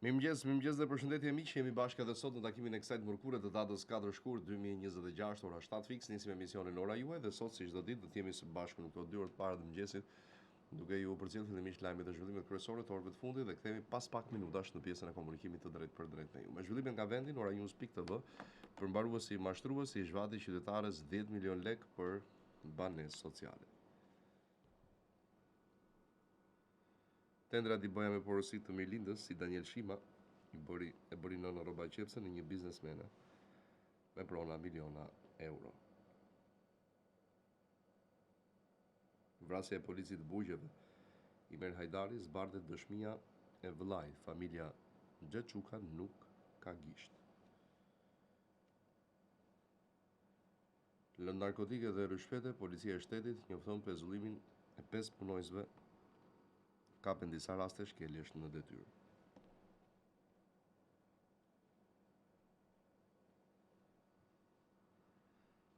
Mirëmëngjes dhe përshëndetje miq, jemi bashkë edhe sot në takimin e kësaj mërkure të datës 4 shkurt 2026 ora 7 fiks, nisim emisionin Ora Juaj dhe sot si çdo ditë do të jemi së bashku në këto 2 orë të para të mëngjesit, duke ju përcjellë fillimisht lajmet e zhvillimit kryesor të orëve të fundit dhe kthehemi pas pak minutash në pjesën e komunikimit të drejtë për drejtë me ju. Me zhvillimin nga vendi në oranews.tv, përmbaruesi mashtruesi i zhvati qytetares 10 milion lek për banesë sociale. Tendra di bëja me porosit të mirëlindës si Daniel Shima e bëri nëna Roba Qepse në një biznesmene me prona miliona euro. Vrasja e policit të Bugjeve, Imer Hajdari zbardet dëshmia e vëllait, familja Xheçuka nuk ka gisht. Lëndë narkotike dhe rishfete, policia e shtetit njofton pezullimin e 5 punojësve kapen disa raste shkeljesh në detyrë.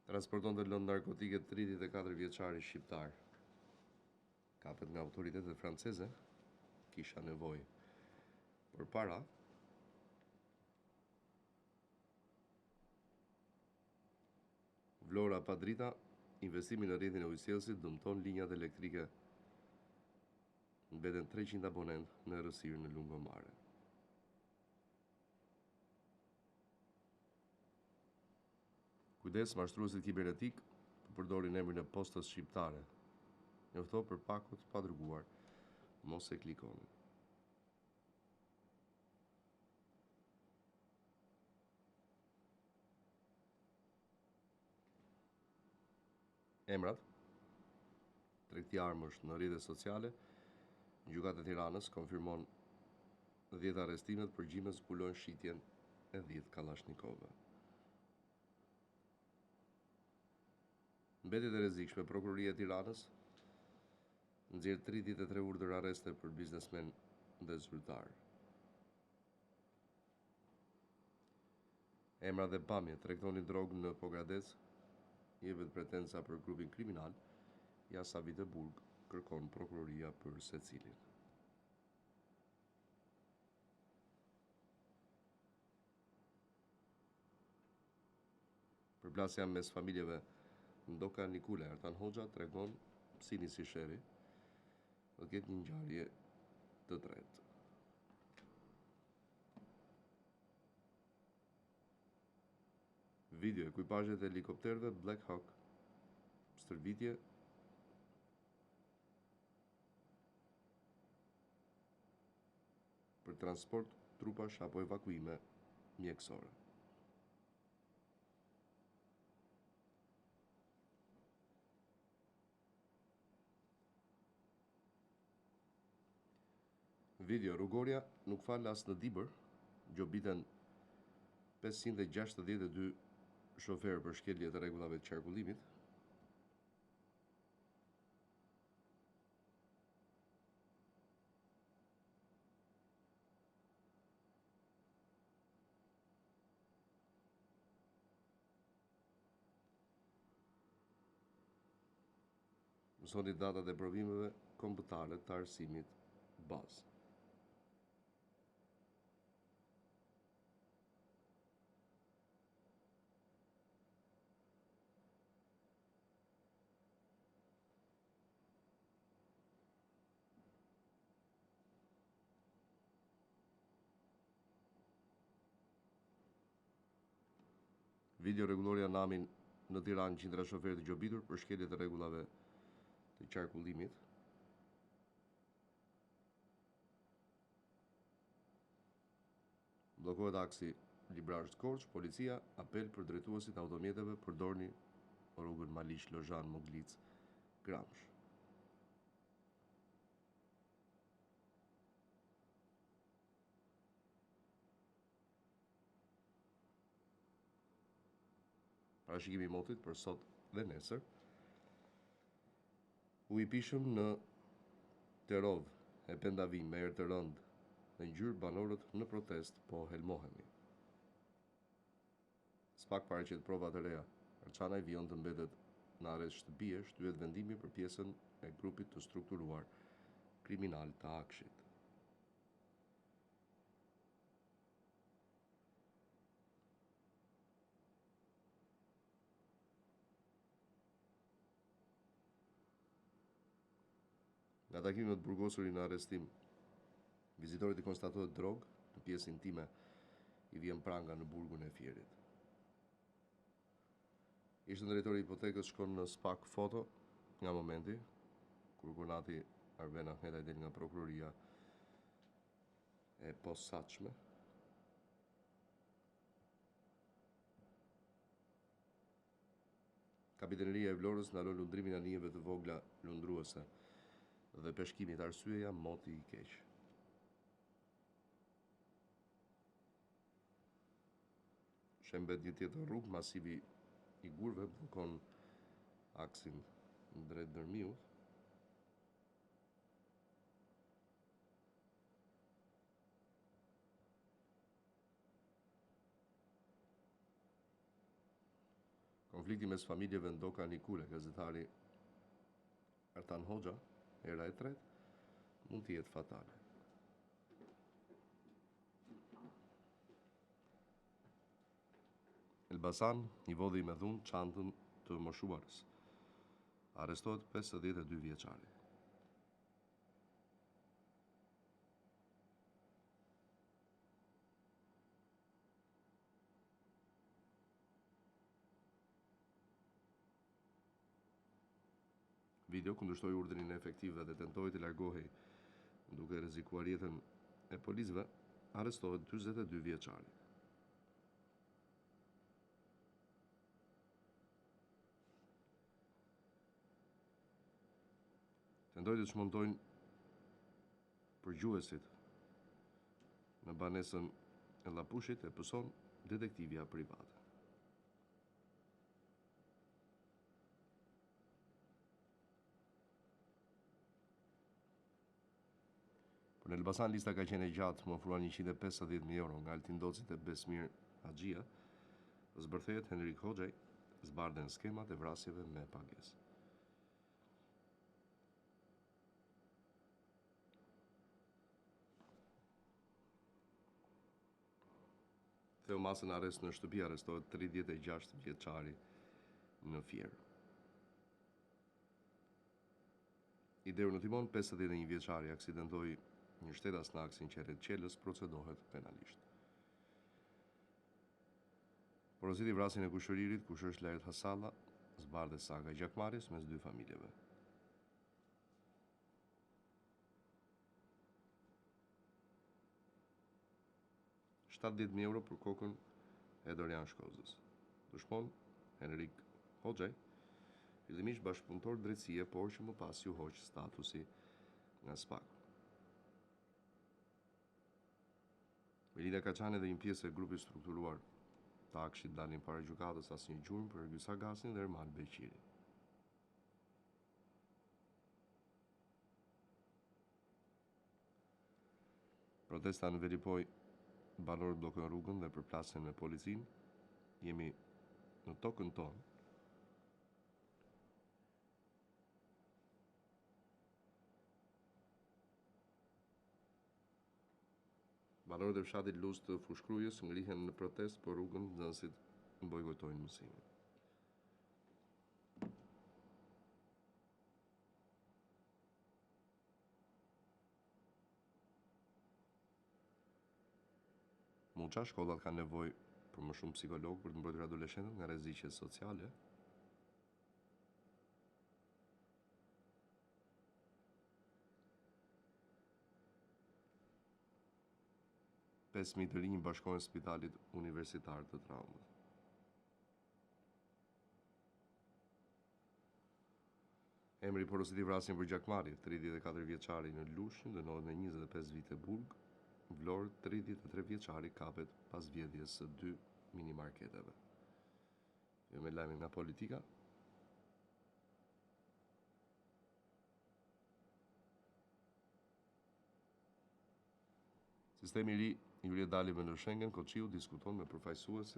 Transporton të lëndë narkotike 34 vjeçari shqiptar. Kapet nga autoritetet franceze, kisha nevojë për para. Vlora pa drita, investimi në rrjetin e ujësjelësit dëmton linjat elektrike. Mbeten 300 abonent në errësirë në lungomare. Kujdes, mashtruesit kibernetik përdorin emrin e postës shqiptare. Njofto për pakut pa dërguar, mos e klikoni. Emrat, tregti armësh në rrjetet sociale, Gjykata e Tiranës konfirmon 10 arrestimet për gjime zbulojnë shitjen e 10 kalashnikove. Mbetjet e rrezikshme, Prokuroria e Tiranës nxjerr 33 urdhër arreste për biznesmen dhe zyrtar. Emra dhe pamje, tregtoni drogë në Pogradec, jepet pretenca për grupin kriminal, jasa Viteburg kërkon prokuroria për secilin. Përplasja mes familjeve Ndoka Nikule Ertan Hoxha tregon si nisi sheri, do të ketë një ngjarje të tretë. Video, ekuipazhet e helikopterëve Black Hawk, stërvitje për transport trupash apo evakuime mjekësore. Video, rrugorja nuk fal as në Dibër, gjobiten 562 shoferë për shkelje të rregullave të qarkullimit. Mësoni datat e provimeve kombëtare të arsimit bazë. Video, rregulloria Namin në Tiranë, qindra shoferë të gjobitur për shkelje të rregullave të qarkullimit. Bllokohet aksi Librazh Korç, policia apel për drejtuesit e automjeteve përdorni rrugën Maliq Lozhan Moglic Gramsh. Parashikimi i motit për sot dhe nesër. U i pishëm në Terov e Pendavim me erë të rëndë dhe ngjyrë banorët në protest po helmohemi. Spak paraqet prova të reja. Arçana i vijon të mbetet në arrest shtëpie, shtyhet vendimi për pjesën e grupit të strukturuar kriminal të Akshit. Nga takimi më të burgosurin në arrestim, vizitorit i konstatohet drogë në pjesën intime i vjen pranga në burgun e Fierit. Ishte drejtori i hipotekës shkon në spak foto nga momenti kur Gurnati Arben Ahmetaj del nga prokuroria e posaçme. Kapiteneria e Vlorës ndalon lundrimin e anijeve të vogla lundruese dhe peshkimit, arsyeja moti i keq. Shembet një tjetër rrugë, masivi i gurve blokon aksin drejt Dërmiut. Konflikti mes familjeve ndoka Nikule, gazetari Artan Hoxha, era e tretë, mund të jetë fatale. Elbasan i vodhi me dhunë çantën të moshuarës. Arrestohet 52 vjeçari. Video kundërshtoi urdhrin e efektivëve dhe tentoi të largohej duke rrezikuar jetën e policëve, arrestohet 42 vjeçari. Tentoi të çmontojnë përgjuesit në banesën e Llapushit, e pëson detektivja private. Në Elbasan lista ka qenë e gjatë, më ofruan 150.000 euro nga altindocit e Besmir Haxhia, zbërthehet Henrik Hoxhaj, zbardhen skemat e vrasjeve me pagesë. Theo Masën arrest në shtëpi, arrestohet 36 vjeçari në Fier. Ideu në timon, 51 vjeçari aksidentoi një shtetas në aksin Qerret Qelës, procedohet penalisht. Porositi vrasjen e kushëririt, kush është Lajret Hasalla, zbardhe saga e gjakmarrjes mes dy familjeve. €70.000 për kokën e Dorian Shkozës. Dëshmon Henrik Hoxhaj, fillimisht bashkëpunëtor drejtësie, por që më pas ju hoq statusi nga SPAK. Melida Kaçani dhe një pjesë e grupit strukturuar të Akshit dalin para gjykatës asnjë gjurmë për Ergysa Gasin dhe Ermal Beqiri. Protesta në Velipoj, banorët bllokojnë rrugën dhe përplasen me policinë. Jemi në tokën tonë. Banorët e fshatit Luz të Fushkrujës ngrihen në protest, por rrugën nxënësit bojkotojnë mësimin. Muça shkollat kanë nevojë për më shumë psikolog për të mbrojtur adoleshentët nga rreziqet sociale. Pesë të rinj bashkohen spitalit universitar të traumës. Emri porositi vrasjen për gjakmarrje, 34 vjeçari në Lushnjë dënohet me 25 vite burg. Vlorë, 33 vjeçari kapet pas vjedhjes së 2 minimarketeve. Jo me lajmin nga politika. Sistemi i ri i uljedalëve në Schengen, Koçiu diskuton me përfaqësues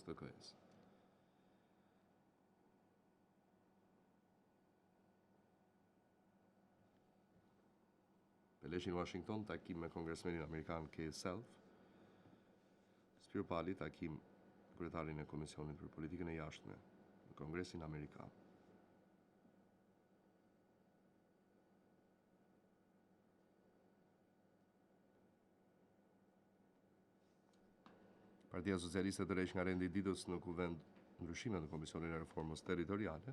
të KS. Peleshi në Washington, takim me kongresmenin amerikan Keith Self. Spiro Pali, takim kryetarin e Komisionit për Politikën e Jashtme në Kongresin Amerikan. Partia Socialiste tërheq nga rendi i ditës në kuvend ndryshimet në Komisionin e Reformës Territoriale,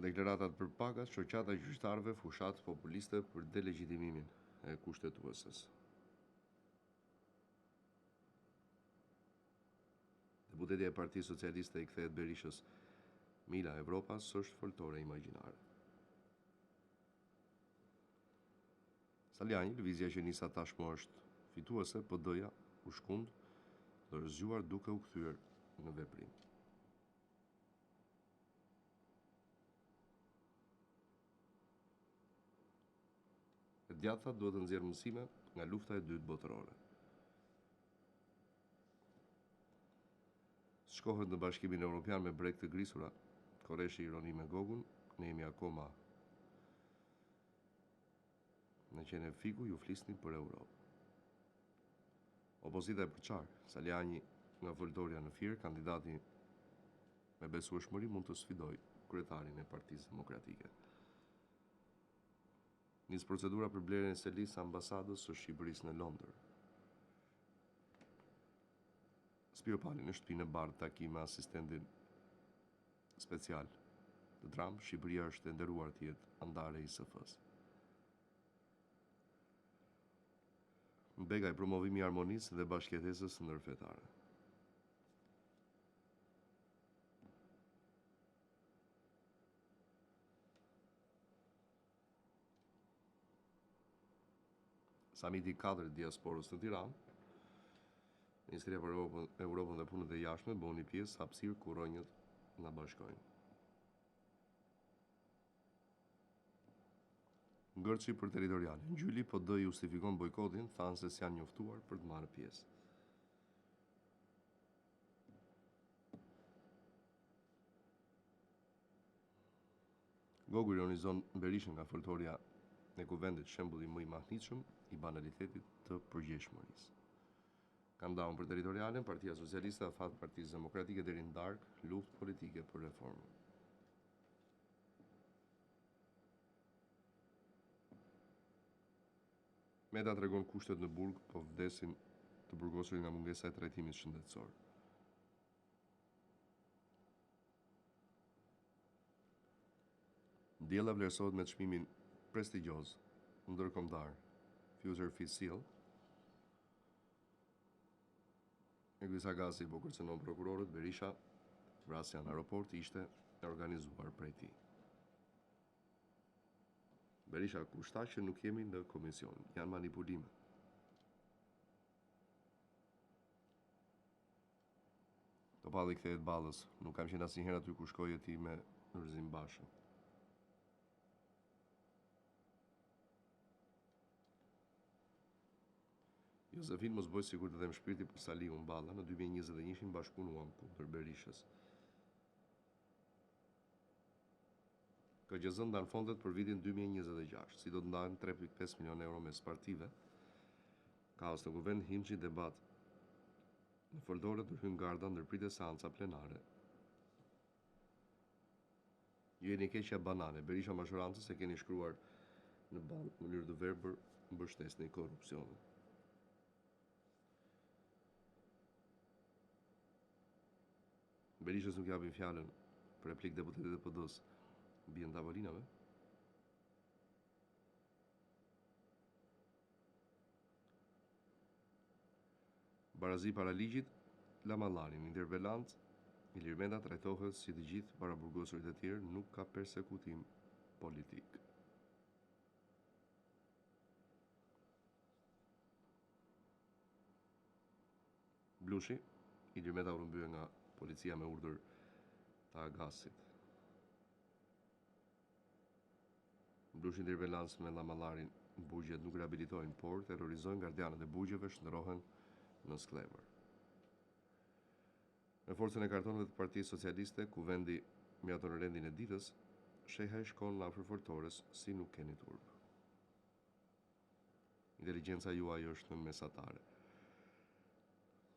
deklaratat për pagat, shoqata e gjyqtarëve, fushat populiste për delegjitimimin e kushtetuesës. Deputetja e Partisë Socialiste i kthehet Berishës Mila Evropas është foltore imagjinare. Saliani, lëvizja që nisa tashmë është fituese, PD-ja u shkund dhe rëzgjuar duke u kthyer në veprim. E djatha duhet të nxjerrë mësime nga lufta e dytë botërore. Shkohet në Bashkimin Evropian me breg të grisura, korreshi ironi me gogun, ne jemi akoma në qenë e fiku, ju flisni për Europë. Opozita e përqarë, Saliani nga foltorja në Fier, kandidati me besueshmëri mund të sfidoj kryetarin e Partisë Demokratike. Nis procedura për blerjen e selisë ambasadës së Shqipërisë në Londër. Spiro Pali në shtëpinë e bardhë takim me asistentin special të Trump, Shqipëria është e nderuar të jetë andare i ISF-s. Begaj promovimi i harmonisë dhe bashkëjetesës ndërfetare. Samiti 4 diasporës në Tiranë, Ministria për Europën dhe Punët e Jashtme bëni pjesë hapësirë ku ronjët na bashkojnë. Ngërçi për territoriale. Ngjyli PD justifikon bojkotin, thanë se s'janë njoftuar për të marrë pjesë. Gogu ironizon Berishën nga foltorja e kuvendit shembulli më i mahnitshëm i banalitetit të përgjegjshmërisë. Kanë down për territorialen, Partia Socialiste afat Partisë Demokratike deri në darkë, luftë politike për reformë. Meta tregon kushtet në burg, po vdesin të burgosurin nga mungesa e trajtimit shëndetësor. Diella vlerësohet me çmimin prestigjioz ndërkombëtar Future Fit Seal. Egvisa Gazi po kërcënon prokurorët, Berisha, vrasja në aeroport ishte e organizuar prej tij. Berisha kushta që nuk jemi në komision, janë manipulime. Topalli kthehet Ballës, nuk kam qenë asnjëherë aty ku shkoi ti me Nurzim Bashën. Josefin mos bëj sikur të them shpirti për Saliun Balla, në 2021 bashkëpunuam kundër Berishës. KGZ ndan fondet për vitin 2026, si do të ndahen 3.5 milion euro mes partive. Kaos në kuvend, himçi debat në foltore të hyn garda ndërpritje seanca plenare. Ju jeni keqja banane, Berisha Mashorancës e keni shkruar në banë në mënyrë të verbër mbështesni korrupsionin. Berishës nuk japin fjalën për replik deputetit e PD-s bien tavolinave. Barazi para ligjit, Lamallarin, interpelant, Ilir Meta trajtohet si të gjithë paraburgosurit e tjerë, nuk ka persekutim politik. Blushi, Ilir Meta u rëmbye nga policia me urdhër të agasit. Blushi interpelans me Lamallarin, burgjet nuk rehabilitojnë, por terrorizojnë gardianët e burgjeve, shndrohen në Sklever. Me forcën e kartonëve të Partisë Socialiste, kuvendi mjaton rendin e ditës, sheha e shkon në afër fortores si nuk keni turp. Inteligjenca juaj është në mesatare.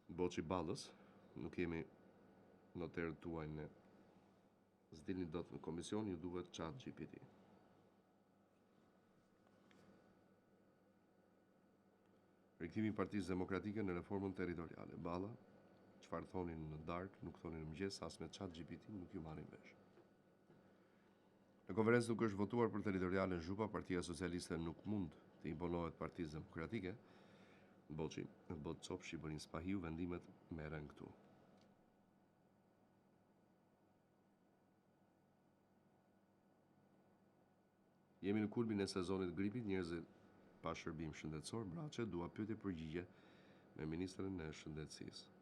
Boçi Ballës, nuk jemi noterët tuaj ne s'dilni dot në komision, ju duhet ChatGPT. Rikthimi i Partisë Demokratike në reformën territoriale. Balla, çfarë thonin në darkë, nuk thonin në mëngjes, as me ChatGPT nuk ju marrin vesh. Në konferencë nuk është votuar për territorialen Zhupa, Partia Socialiste nuk mund të imponohet Partisë Demokratike. Boçi, bot cop Shqipërinë spahiu, vendimet merren këtu. Jemi në kulmin e sezonit gripit, njerëzit pa shërbim shëndetësor, Braçe dua pyetje përgjigje me ministrin e shëndetësisë.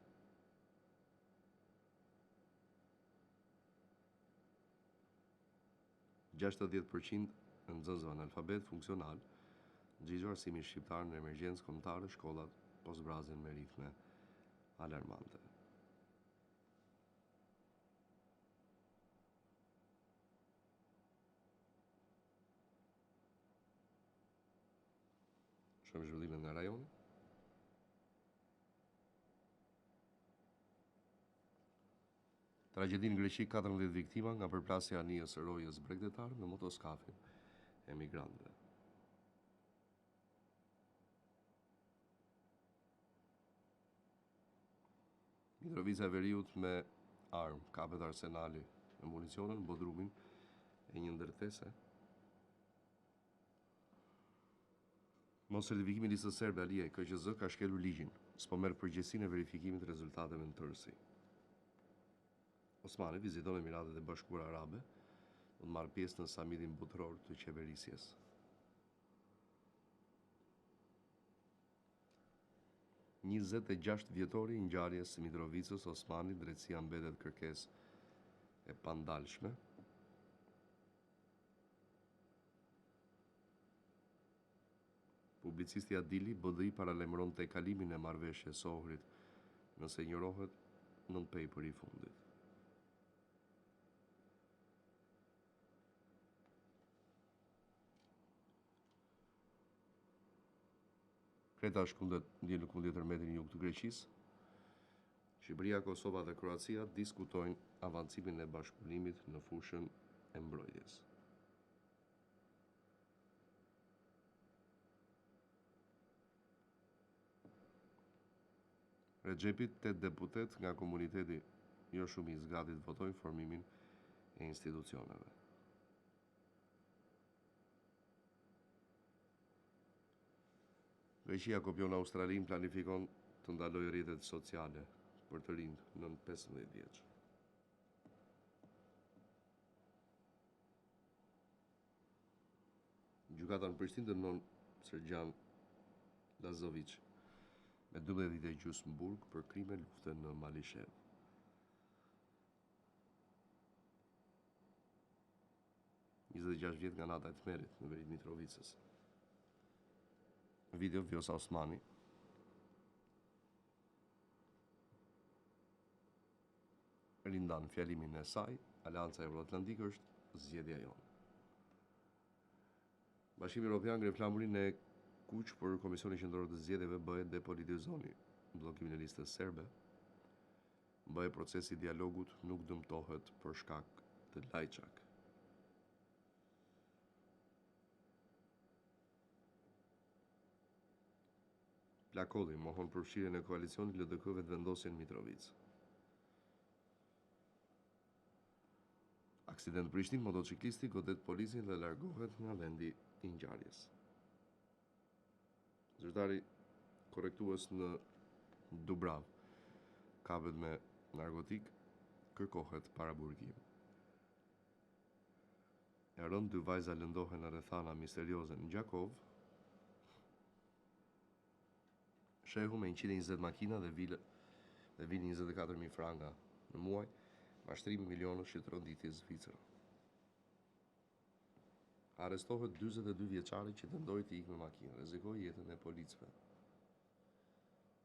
%% në nxënësve analfabet funksional, Xhixho arsimi shqiptar në emergjencë kombëtare, shkollat po zbrazin me ritme alarmante. Shohim zhvillimet nga rajoni. Tragjedi në Greqi, 14 viktima nga përplasja e anijës së rojës bregdetar me motoskafin e migrantëve. Mitrovica e Veriut me armë, kapet arsenali me municionën, Bodrumin e një ndërtese. Mos certifikimi i listës serbe Alia KQZ ka shkelur ligjin, s'po merr përgjegjësinë e verifikimit të rezultateve në tërësi. Osmani viziton Emiratet e Bashkuara Arabe, do të marrë pjesë në samitin botëror të qeverisjes. Njëzet e 6 vjetori i ngjarjes së Mitrovicës, Osmani, drejtësia mbetet kërkesë e pandalshme. Publicisti Adili BDI paralajmëron tejkalimin e marrëveshjes së Ohrit nëse injorohet nënpejpëri i fundit. Kreta është ndjen në kundërmetin e jug të Greqisë. Shqipëria, Kosova dhe Kroacia diskutojnë avancimin e bashkëpunimit në fushën e mbrojtjes. Recepit 8 deputet nga komuniteti jo shumicë gati të votojnë formimin e institucioneve. Greqia kopjon Australinë, planifikon të ndalojë rrjetet sociale për të rinj nën 15 vjeç. Gjykata në Prishtinë dënon Sergjan Lazovic me 12 vite gjysmë burg për krime lufte në Malishev. –26 vjet nga nata e tmerrit në veri të Mitrovicës. Video Vjosa Osmani. Rindan fjalimin e saj, Aleanca Euroatlantike është zgjedhja jonë. Bashkimi Evropian ngre flamurin e kuq për Komisionin Qendror të Zgjedhjeve BE depolitizoni bllokimin e listës serbe. BE procesi i dialogut nuk dëmtohet për shkak të Lajçak. Plakolli mohon përfshirjen e koalicionit LDK-ve të vendosjen në Mitrovicë. Aksident Prishtinë, motociklisti godet policin dhe largohet nga vendi i ngjarjes. Zyrtari korrektues në Dubrav kapet me narkotik, kërkohet paraburgim. E rënd 2 vajza lëndohen në rrethana misterioze në Gjakov. Shehu me 120 makina dhe vini 24.000 franga në muaj, mashtrimi milionësh që tronditi Zvicër. Arrestohet 42 vjeçari që tendoi të ikë me makinë, rrezikoi jetën e policëve.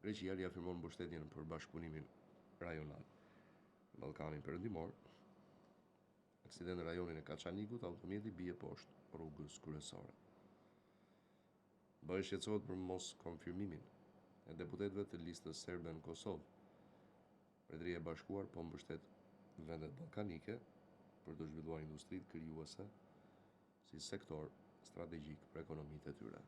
Greqia riafirmon mbështetjen për bashkëpunimin rajonal në Ballkanin Perëndimor. Aksident në rajonin e Kaçanikut, automjeti bie poshtë rrugës kryesore. BE shqetësohet për mos konfirmimin e deputetëve të listës serbe në Kosovë. Mbretëria e Bashkuar po mbështet vendet ballkanike për të zhvilluar industritë krijuese si sektor strategjik për ekonomitë e tyre.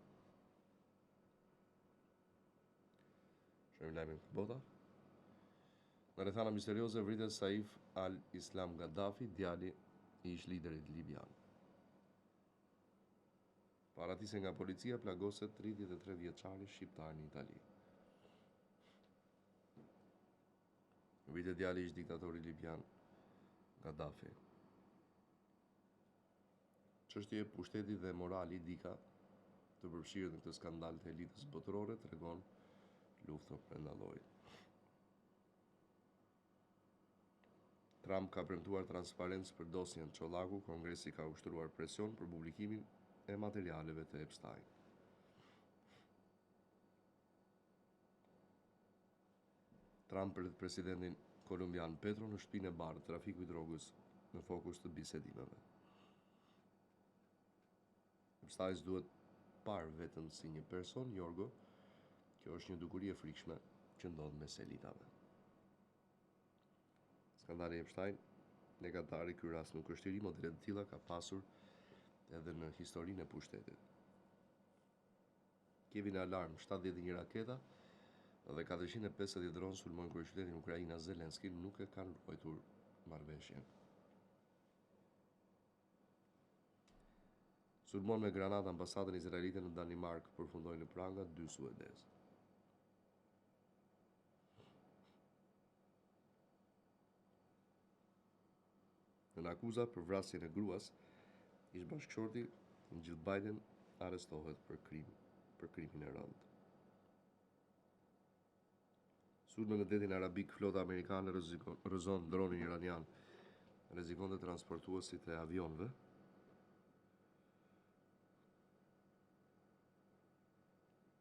Shpërndamin bota. Në rrethana misterioze vritet Saif al-Islam Gaddafi, djali I ish liderit libian. Paratise nga policia plagoset 33 vjeçari shqiptar në Itali. Vritet djali ish diktatori libian Gaddafi. Çështje pushteti dhe morali dika të përfshirë në këtë skandal të elitës botërore tregon luftën brenda llojit. Trump ka premtuar transparencë për dosjen Çollaku, Kongresi ka ushtruar presion për publikimin e materialeve të Epstein. Trump për presidentin kolumbian Petro në shtëpinë e bardhë, trafiku I drogës në fokus të bisedimeve. Epstein duhet parë vetëm si një person, Jorgo, kjo është një dukuri e frikshme që ndodh mes elitave. Skandali Epstein, negatari ky rast nuk është I ri, modele të tilla ka pasur edhe në historinë e pushtetit. Kevin Alarm, 71 raketa dhe 450 dronë sulmojnë kryeqytetin Ukraina Zelenski, nuk e kanë ruajtur marrëveshjen. Sulmon me granata ambasadën izraelite në Danimark, përfundoi në pranga 2 suedez. Në akuza për vrasjen e gruas, ish bashkëshorti Jill Biden arrestohet për krimin e rënd. Sulme në detin arabik, flota amerikane rrëzon dronin iranian, rrezikonte transportuesit e avionëve.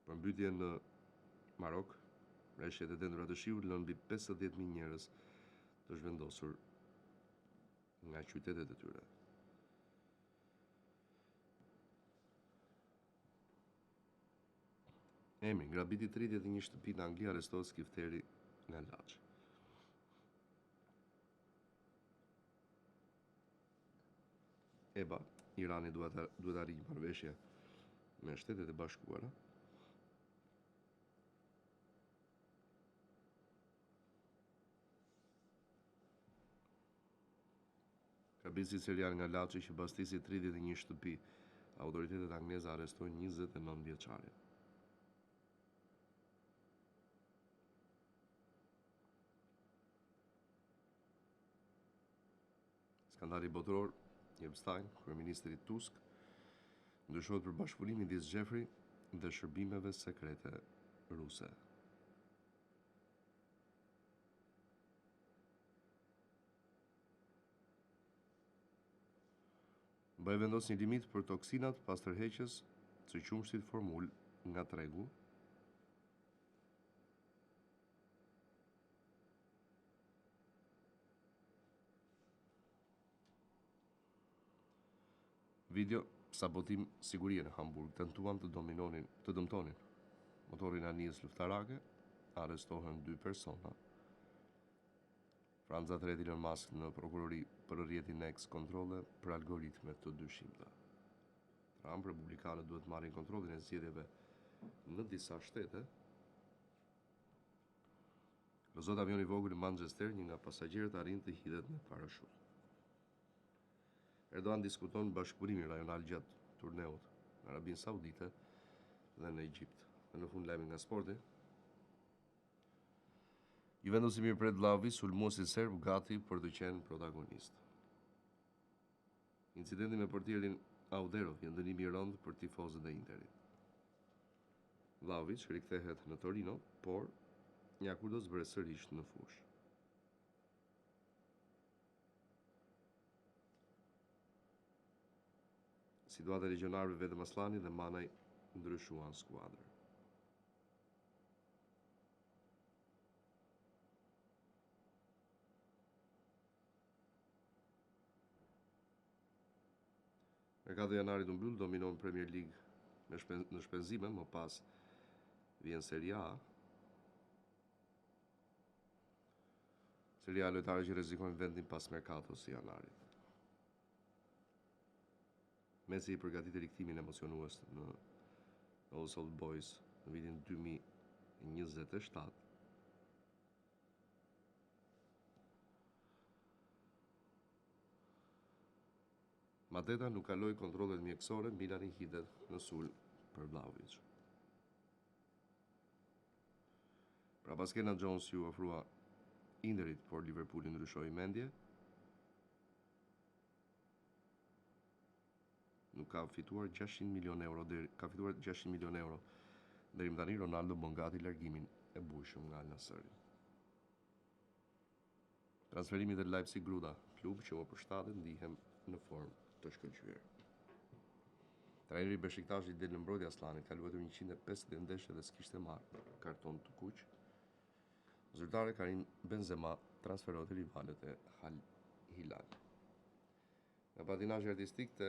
Përmbytje në Marok, rreshjet e dendurat të shiut lënë mbi 50.000 njerëz të zhvendosur nga qytetet e tyre. Emri, ngrabiti 31 shtëpi në Angli, arrestohet skifteri nga Laç. EBA, Irani duhet të arrijë marrëveshje me Shtetet e Bashkuara. Kabinësi serial nga Laçi që bastisi 31 shtëpi. Autoritetet angleze arrestojnë 29 vjeçarin. Skandali botëror, Epstein, kryeministri Tusk, ndryshohet për bashkëpunim midis Jeffrey dhe shërbimeve sekrete ruse. BE vendos një limit për toksinat pas tërheqjes së qumshtit formul nga tregu. Video sabotim sigurie në Hamburg, tentuan të dëmtonin motorin anijës luftarake, arrestohen 2 persona. Franca III Elon Musk në prokurori për rrjetin X kontrolle për algoritmet të dyshimta. Trump, republikanët duhet marrin kontrollin e zgjedhjeve në disa shtete. Rrëzot avion I vogël në Manchester, një nga pasagjerët arrin të hidhet me parashut. Erdogan diskuton bashkëpunimin rajonal gjatë turneut në Arabinë Saudite dhe në Egjipt. Në fund lajmi nga sporti. Juventus I mirëpret Vlahovic, sulmuesi serb gati për të qenë protagonist. Incidenti me portierin Auderov janë dënimi I rënd për tifozët e Interit. Vlahovic rikthehet në Torino, por një akur do zbret sërish në fushë. Situata e legionarëve vetëm Aslani dhe Manaj ndryshuan skuadrën. Merkati janarit u mbyll, dominon Premier League në shpenzime, më pas vjen Serie A. Serie A lojtarë që rrezikojnë vendin pas merkatos së janarit. Messi I përgatitet riktimin emocionues në Old Boys në vitin 2027. Mateta nuk kaloi kontrollet mjekësore, Milani hitet në sul për Vlahovic. Pra pas Kenan Jones ju ofrua Interit, por Liverpooli ndryshoi mendje. Nuk ka fituar 600 milion euro ka fituar 600 milion euro. Deri më tani Ronaldo bën gati largimin e bujshëm nga Al Nassr. Transferimi të Leipzig Gruda, klub që më përshtatet ndihem në formë të shkëlqyer. Trajneri Beshiktashi del në mbrojtje Aslanit, ka luajtur 150 ndeshje dhe s'kishte marrë karton të kuq. Zyrtari Karim Benzema transferohet te rivalet e Al Hilal. Nga patinazhi artistik te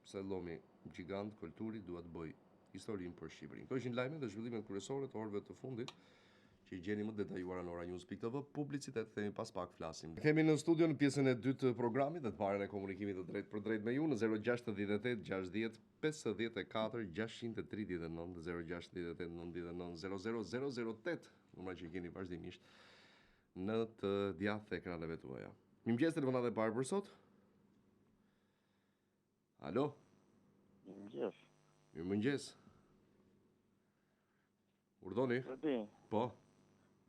Sellomi gjigant kulturi duhet bëj historinë për Shqipërinë. Këto ishin lajmet dhe zhvillimet kryesore të orëve të fundit, që i gjeni më detajuara në oranews.tv. Publicitet themi pas pak flasim. Kemi në studio në pjesën e dytë të programit dhe të parën e komunikimit të drejt për drejt me ju në 068 60 54 639 068 99 00008, numra që i keni vazhdimisht në të djathtë të ekraneve tuaja. Mirëmëngjes, telefonat e parë për sot. Alo? Mirëmëngjes. Mirëmëngjes. Urdhoni? Po.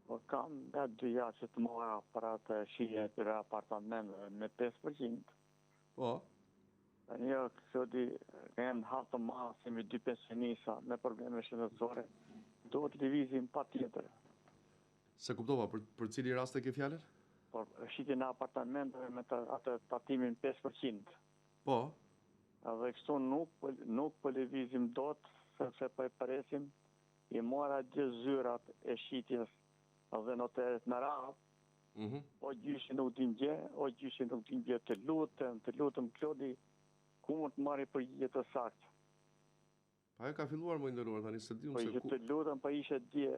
Po kam nga 2 javë që të mora para të shije të apartamenteve me 5%. Po. Një kësodi kanë hatë të madh si me 2 pensionista me probleme shëndetësore. Duhet lëvizim patjetër. Se kuptova, për cili rast e ke fjalën? Por shitjen e apartamenteve me atë tatimin 5%. Po. Edhe kështu nuk po lëvizim dot, sepse po e presim i mora gjithë zyrat e shitjes edhe noteret në radhë. O gjyshi nuk din gjë, o gjyshi nuk din gjë, të lutem Klodi, ku mund të marri përgjigje të saktë. Pa e ka filluar më nderuar tani se di unë se ku. Të lutem pa ishe dje,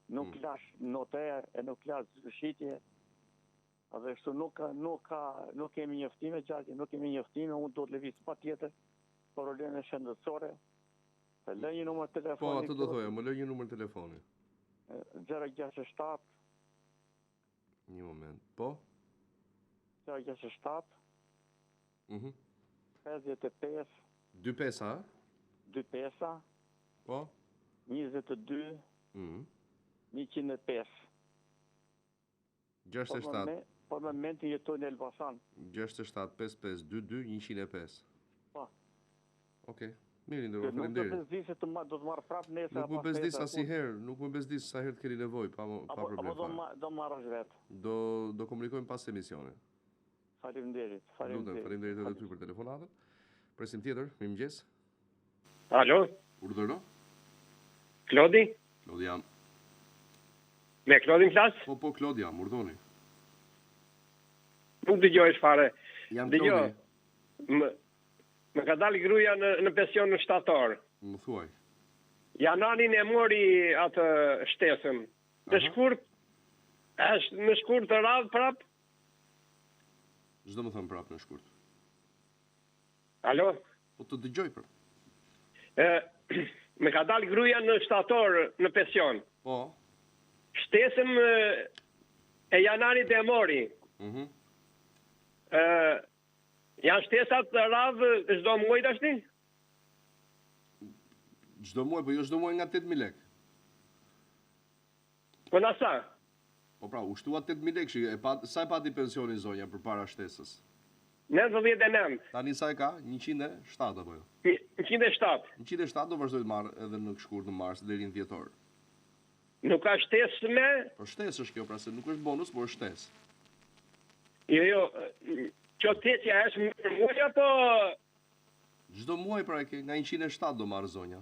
nuk lash noter e nuk lash shitje. Edhe kështu nuk kemi njoftime gjatë, nuk kemi njoftime, unë do të lëviz patjetër probleme shëndetësore. Të lë një numër telefoni. Po, atë do thoja, më lë një numër telefoni. 067. Një moment. Po? 067. 55. 25, a? 25. Po? 22. 105. 67. Po në momentin jetoj në Elbasan. 67 55 22 105. Po. Okej. Mirë, nderuar, faleminderit. Nuk do të bezdisë do të marr prapë nesër apo. Nuk më bezdis asnjëherë, nuk më bezdis sa herë të keni nevojë, pa problem. Apo do marrësh vetë. Do komunikojmë pas emisionit. Faleminderit. Faleminderit edhe ty për telefonatën. Presim tjetër, mirëmëngjes. Alo? Urdhëro? Klodi? Klodi jam. Me Klodin flas? Po, Klodi jam, urdhoni. Nuk dëgjoj fare. Jam Klodi. Më ka dalë gruaja në pension në shtator. Më thuaj. Janarin e mori atë shtesën. Në shkurt të radhë prap? Ç'do më thon prap në shkurt? Alo? Po të dëgjoj prap. Më ka dalë gruaja në shtator në pension. Po. Shtesën e janarit e mori. Janë shtesat të radhë çdo muaj tashti? Çdo muaj, po jo çdo muaj nga 8.000 lekë. Po na sa? Po pra, u shtua 8.000 lekë, sa e pati pensionin zonja përpara shtesës? 99. Tani sa e ka? 107 apo jo? 107. 107 do vazhdoj të marr edhe në shkurt në mars deri në dhjetor. Nuk ka shtesë me? Po shtesë është kjo, pra se nuk është bonus, por është shtesë. Jo, që tesja është për muaj apo? Çdo muaj pra nga 107 do marrë zonja.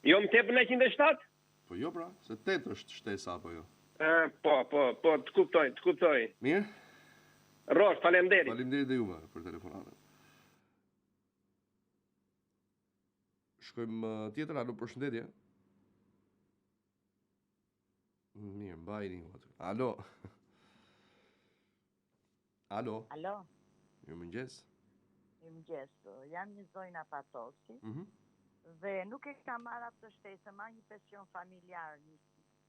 Jo më tepër nga 107? Po jo pra, se 8 është shtesa apo jo. Po, të kuptoj. Mirë? Rosh, faleminderit. Faleminderit dhe juve për telefonatën. Shkojmë tjetër, alo, përshëndetje. Mirë, mbajni ju aty. Alo. Alo. Mirëmëngjes. Mirëmëngjes. Jam një Zojna Patosi. Dhe nuk e kam marrë atë shtesë, ma një pension familjar,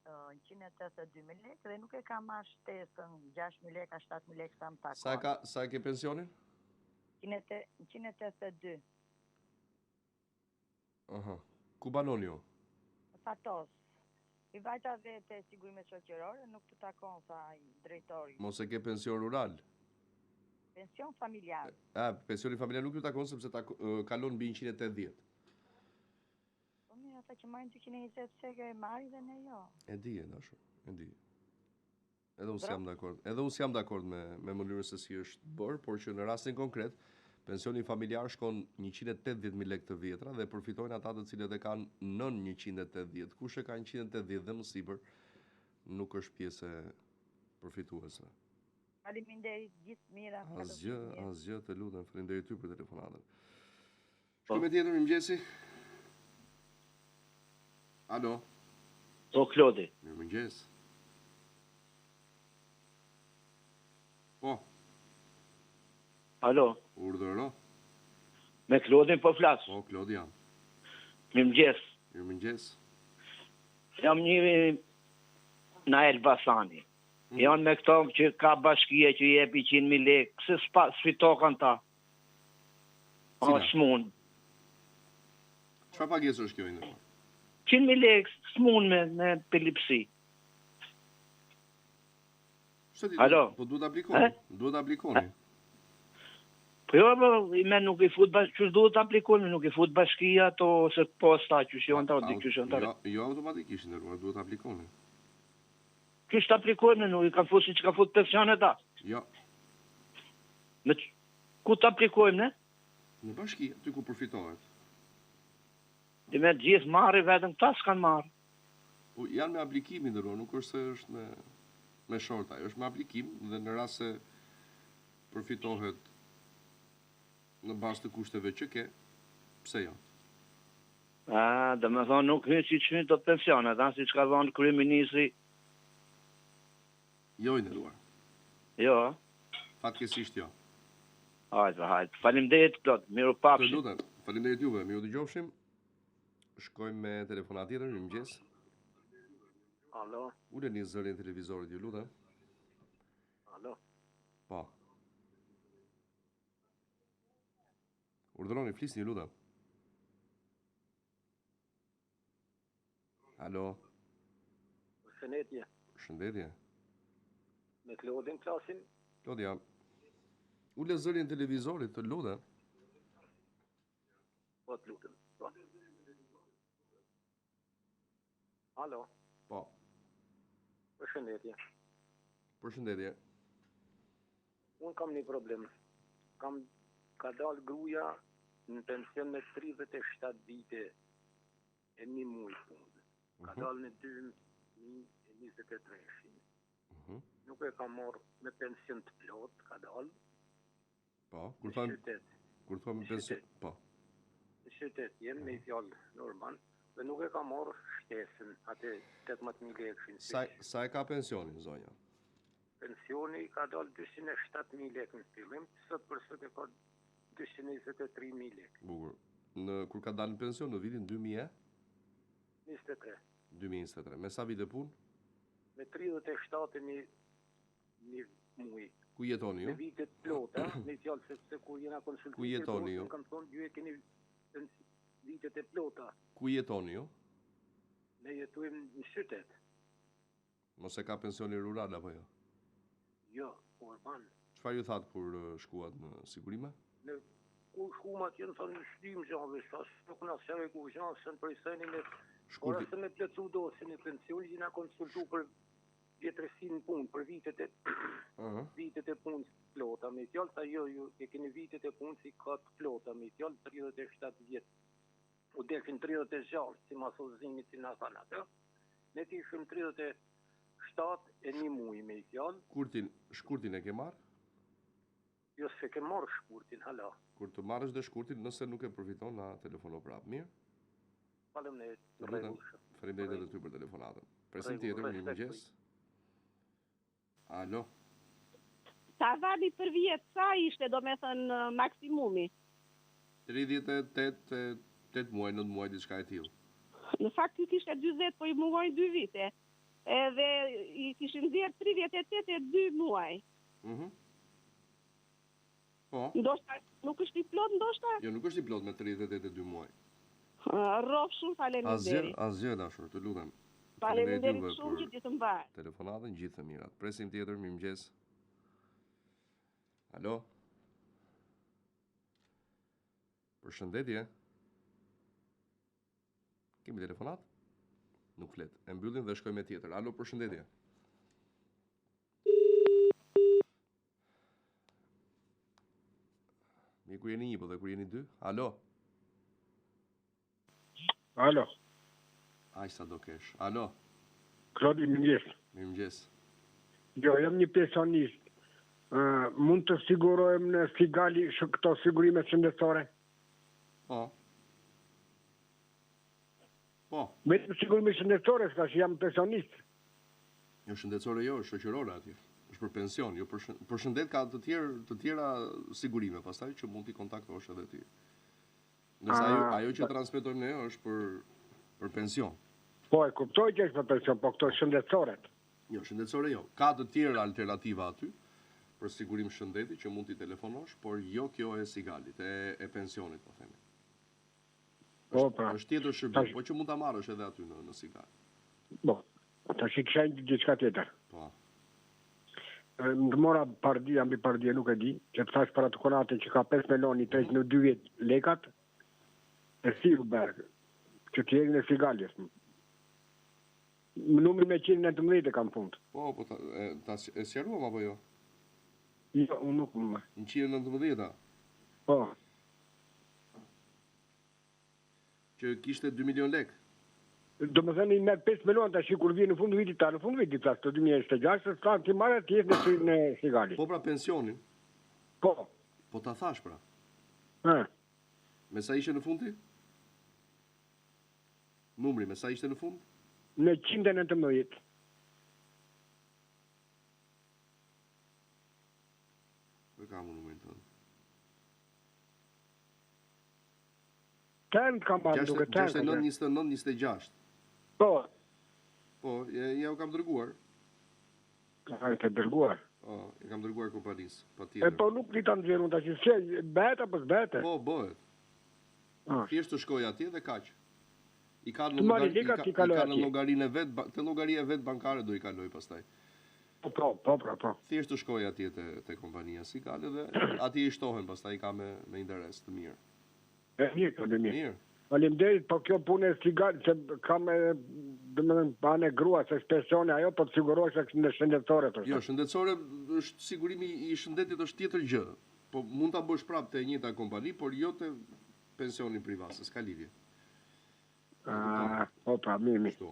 182.000 lekë dhe nuk e ka marrë shtesën 6.000 lekë, 7.000 lekë sa më takon. Sa e ke pensionin? 182. Aha. Ku banon ju? Fatos. I vajta dhe te sigurimet shoqërore, nuk të takon sa i drejtori. Mos e ke pension rural? Pension familjar. Pensioni familjar nuk ju takon sepse kalon mbi 180. Po mirë, ata që marrin 220 pse ke marrin dhe ne jo. E di, dashur, e di. Edhe unë jam dakord. Edhe unë jam dakord me mënyrën se si është bërë, por që në rastin konkret, pensioni familjar shkon 180.000 lekë të vjetra dhe përfitojnë ata të cilët e kanë nën 180. Kush e ka 180 dhe më sipër, nuk është pjesë e përfituesve. Faleminderit, gjithë mira. Asgjë, të lutem, faleminderit ty për telefonatën. Shkojmë tjetër, mirëmëngjesi. Alo. Po, Klodi. Mirëmëngjes. Po. Alo. Urdhëro. Me Klodin po flas. Po, Klodi jam. Mirëmëngjes. Mirëmëngjes. Jam një na Elbasani. Janë me këto që ka bashkia që jepi 100.000 lekë, se sfitokan ta. S'mun. Çfarë pagesë është kjo ndërkohë? 100.000 lekë s'mun me epilepsi. Alo. Po duhet aplikoni. Duhet aplikoni. Po jo, me nuk i fut që duhet aplikoni, nuk i fut bashkia ato ose posta që janë ta odi që janë ta. Jo automatikisht ndërkohë, duhet aplikoni. Kështë aplikojmë, nuk i kanë fusi që ka fut pensionet ta? Jo. Ku të aplikojmë, ne? Në bashki, ty ku përfitohet. Dhe me gjithë marri, vetëm ta s'kanë marri. Janë me aplikimin ndërkohë, nuk është se është me shorta, është me aplikim dhe në rast se përfitohet në bazë të kushteve që ke, pse jo? Dhe me thonë nuk hynë si që hynë të pensionet, si që ka thonë kryeministri. Jo i ndëruar. Jo. Fatkesisht jo. Hajde. Faleminderit Klod, miru papshim. Të lutem, faleminderit juve, miru dëgjofshim. Shkojmë me telefonat tjetër, mirëmëngjes. Alo. Uleni zërin televizorit, ju lutem. Alo. Po. Urdhëroni, flisni, ju lutem. Alo. Shëndetje. Me Klodin klasin? Klodi jam. Ule zërin televizorit, të lutem. Po të lutem. Po. Alo. Po. Përshëndetje. Përshëndetje. Unë kam një problem. Ka dalë gruja në pension me 37 vite e një muaj punë. Ka dalë në 2023. Nuk e ka marrë me pension të plot, ka dalë. Po, kur thonë pension, po. Në qytet, jem me i fjallë normal, dhe nuk e ka marrë shtesën, atë 18.000 lekë. Sa e ka pensionin, zonja? Pensioni ka dalë 207.000 lekë në fillim, sot për sot e ka 223.000 lekë. Bukur. Kur ka dalë në pension, në vitin 2023. 2023. Me sa vite punë? Me 37 një muaj. Ku jetoni ju? Me vitet plota, me fjallë sepse kur jena konsultuar. Ku jetoni ju? Kam thonë, ju e keni vitet e plota. Ku jetoni ju? Ne jetojmë në qytet. Mos e ka pensioni rural apo jo? Jo, urban. Çfarë ju thatë kur shkuat në sigurime? Ku shkumat jenë thonë në shtim gjave, nuk në asjave ku gjanë, se në përsejni me... Ora se me plëcu dosin e pensioni, jena konsultu për vjetërësin punë, për vitet e punë plota, me tjallë, ta jo, e keni vitet e punë si ka të plota, me tjallë 37 vjetë, u deshin 36, si masozimit si në thanë atë, ne ti ishëm 37 e një muaj, me tjallë. Shkurtin e ke marë? Jo, se ke marë shkurtin, hala. Kur të marrësh dhe shkurtin, nëse nuk e përfiton, na telefono prapë, mirë? Faleminderit edhe ty për telefonatën. Presim tjetër, mirëmëngjes. Alo. Sa vali për vjetë, sa ishte, do me thënë, maksimumi? 38 muaj, 9 muaj, diçka e tillë. Në fakt ishte 40, po i muhoj 2 vite. edhe i kishin dhirë 38 e 2 muaj. Po. Ndoshta nuk është i plot, ndoshta? Jo, nuk është i plot me 38 e 2 muaj. Rrof shumë faleminderit. Asgjë dashur, të lutem. Faleminderit shumë që ditë mbar. Telefonatën gjithë të mirat. Presim tjetër, mirëmëngjes. Alo? Përshëndetje. Kemi telefonat? Nuk flet. E mbyllim dhe shkojmë me tjetër. Alo, përshëndetje. Mi kur jeni 1, po dhe kur jeni 2? Alo? Alo? Aq sa do kesh. Alo? Klodi, mirëmëngjes. Mirëmëngjes. Jo, jam një pensionist. Mund të sigurojmë në Sigali këto sigurime shëndetësore? Po. Po. Vetëm sigurime shëndetësore, s'ka që jam pensionist. Jo shëndetësore jo, është shoqërore atje. Është për pension, jo për shëndet ka të tjera sigurime, pastaj që mund t'i kontaktosh edhe ti. Nëse ajo që transmetojmë ne është për pension. Po, e kuptoj që është për pension, po këto shëndetësoret. Jo, shëndetësore jo. Ka të tjera alternativa aty për sigurim shëndeti që mund t'i telefonosh, por jo kjo e Sigalit, e pensionit, po themi. Po, pra. Është tjetër shërbim, po që mund ta marrësh edhe aty në Sigal. Po, tash i kisha diçka tjetër. Po. Më mora pardia, mbi pardia nuk e di, që të thash për atë konate që ka 5 milioni 32 lekat, e Silberg, që t'jeri në Sigalis. Numri me 119 kam fund. Po, ta e sqaruam apo jo? Jo, unë nuk më. 119-a? Po. Që kishte 2 milion lek? Do më thënë i merë 5 milion të ashtë kur vje në fund vitit ta, në fund vitit ta, të 2026, s'ka ti marrë të jetë në Sigali. Po pra pensionin? Po. Po ta thash pra? Me sa ishe në fundi? Numri, me sa ishte në fund? Në 119. Për kam unë numrin tënë? Tënë kam marrë duke tënë. 69-29-26. Po. Po, ja u kam dërguar. Ka e të dërguar? Po, e kam dërguar kompanisë, pa E tjetër. po nuk li të nëzirun të që se, bëhet apo s'bëhet? Po, bëhet. Thjesht të shkoj atje dhe kaq. I ka në llogarinë e vet, te llogaria e vet bankare do I kaloj pastaj. Po. Thjesht të shkoj atje te kompania Sigale dhe atje I shtohen pastaj ka me interes të mirë. E mirë, Mirë. Faleminderit, po kjo punë e Sigal, se kam domethënë banë grua se pensioni ajo po të sigurohesh në shëndetësore të. Jo, shëndetësore është sigurimi I shëndetit është tjetër gjë. Po mund ta bësh prapë te e njëjta kompani, por jo te pensioni privat, s'ka lidhje. Po pra, mirë.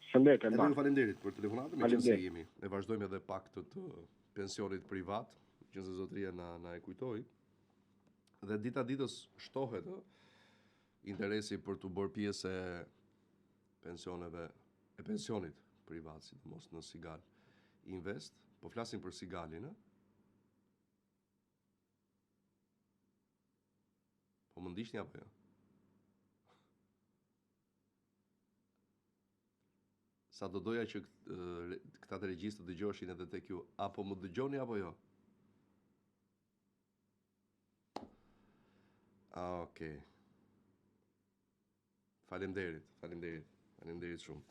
Shëndet e mbarë. Faleminderit për telefonatën, me që se jemi. Ne vazhdojmë edhe pak të pensionit privat, që se zotëria na e kujtoi. Dhe dita ditës shtohet interesi për të bërë pjesë e pensionit privat, sidomos në Sigal Invest. Po flasim për Sigalin, Po më ndiqni apo jo? Sa do doja që këta të regjistë të dëgjoshin edhe tek ju, apo më dëgjoni apo jo? Okej. Faleminderit shumë.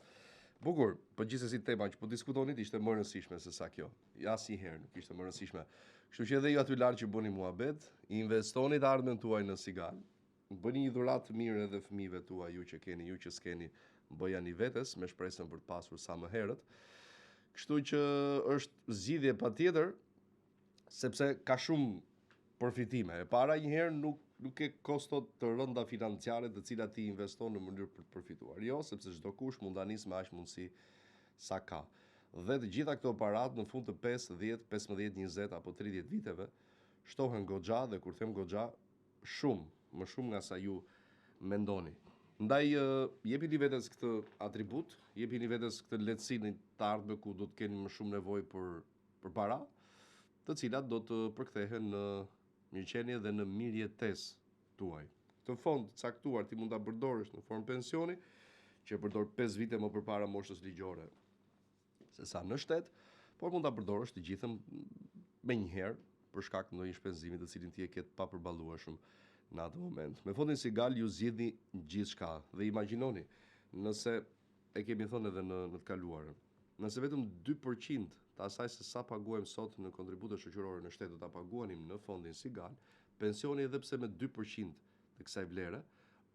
Bukur, po gjithsesi tema që po diskutonit ishte më rëndësishme se sa kjo. Asnjëherë nuk ishte më rëndësishme. Kështu që edhe ju aty larg që bëni muhabet, investoni të ardhmen tuaj në Sigal. Bëni një dhuratë të mirë edhe fëmijëve tuaj, ju që s'keni, bëjani vetes me shpresën për të pasur sa më herët. Kështu që është zgjidhje patjetër, sepse ka shumë përfitime. E para njëherë nuk e kostot të rënda financiare të cilat ti investon në mënyrë për të përfituar. Jo, sepse çdo kush mund ta nisë me aq mundësi sa ka. Dhe të gjitha këto parat në fund të 5, 10, 15, 20 apo 30 viteve shtohen goxha dhe kur them goxha më shumë nga sa ju mendoni. Ndaj jepini vetes këtë atribut, jepini vetes këtë lehtësinë të ardhme ku do të keni më shumë nevojë për para, të cilat do të përkthehen në mirëqenie dhe në mirëjetesë tuaj. Këtë fond caktuar ti mund ta përdorësh në formë pensioni, që përdor 5 vite më përpara moshës ligjore se sa në shtet, por mund ta përdorësh të gjithën me njëherë për shkak të ndonjë shpenzimi të cilin ti e ke pa përballueshëm në atë moment. Me fondin Sigal ju zgjidhni gjithçka dhe imagjinoni, nëse e kemi thënë edhe në të kaluarën, nëse vetëm 2% të asaj se sa paguajmë sot në kontribute shoqërore në shtet do ta paguanim në fondin Sigal, pensioni edhe pse me 2% të kësaj vlere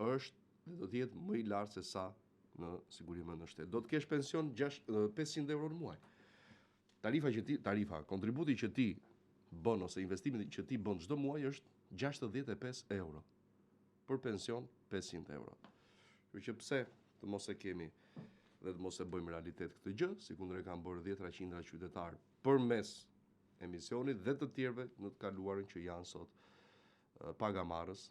është dhe do të jetë më i lartë se sa në sigurinë në shtet. Do të kesh pension 500 euro në muaj. Kontributi që ti bën ose investimi që ti bën çdo muaj është 65 euro. Për pension 500 euro. Kështu që pse të mos e kemi dhe të mos e bëjmë realitet këtë gjë, si kundër e kanë bërë 10 qindra qytetarë përmes emisionit dhe të tjerëve në të kaluarën që janë sot pagamarrës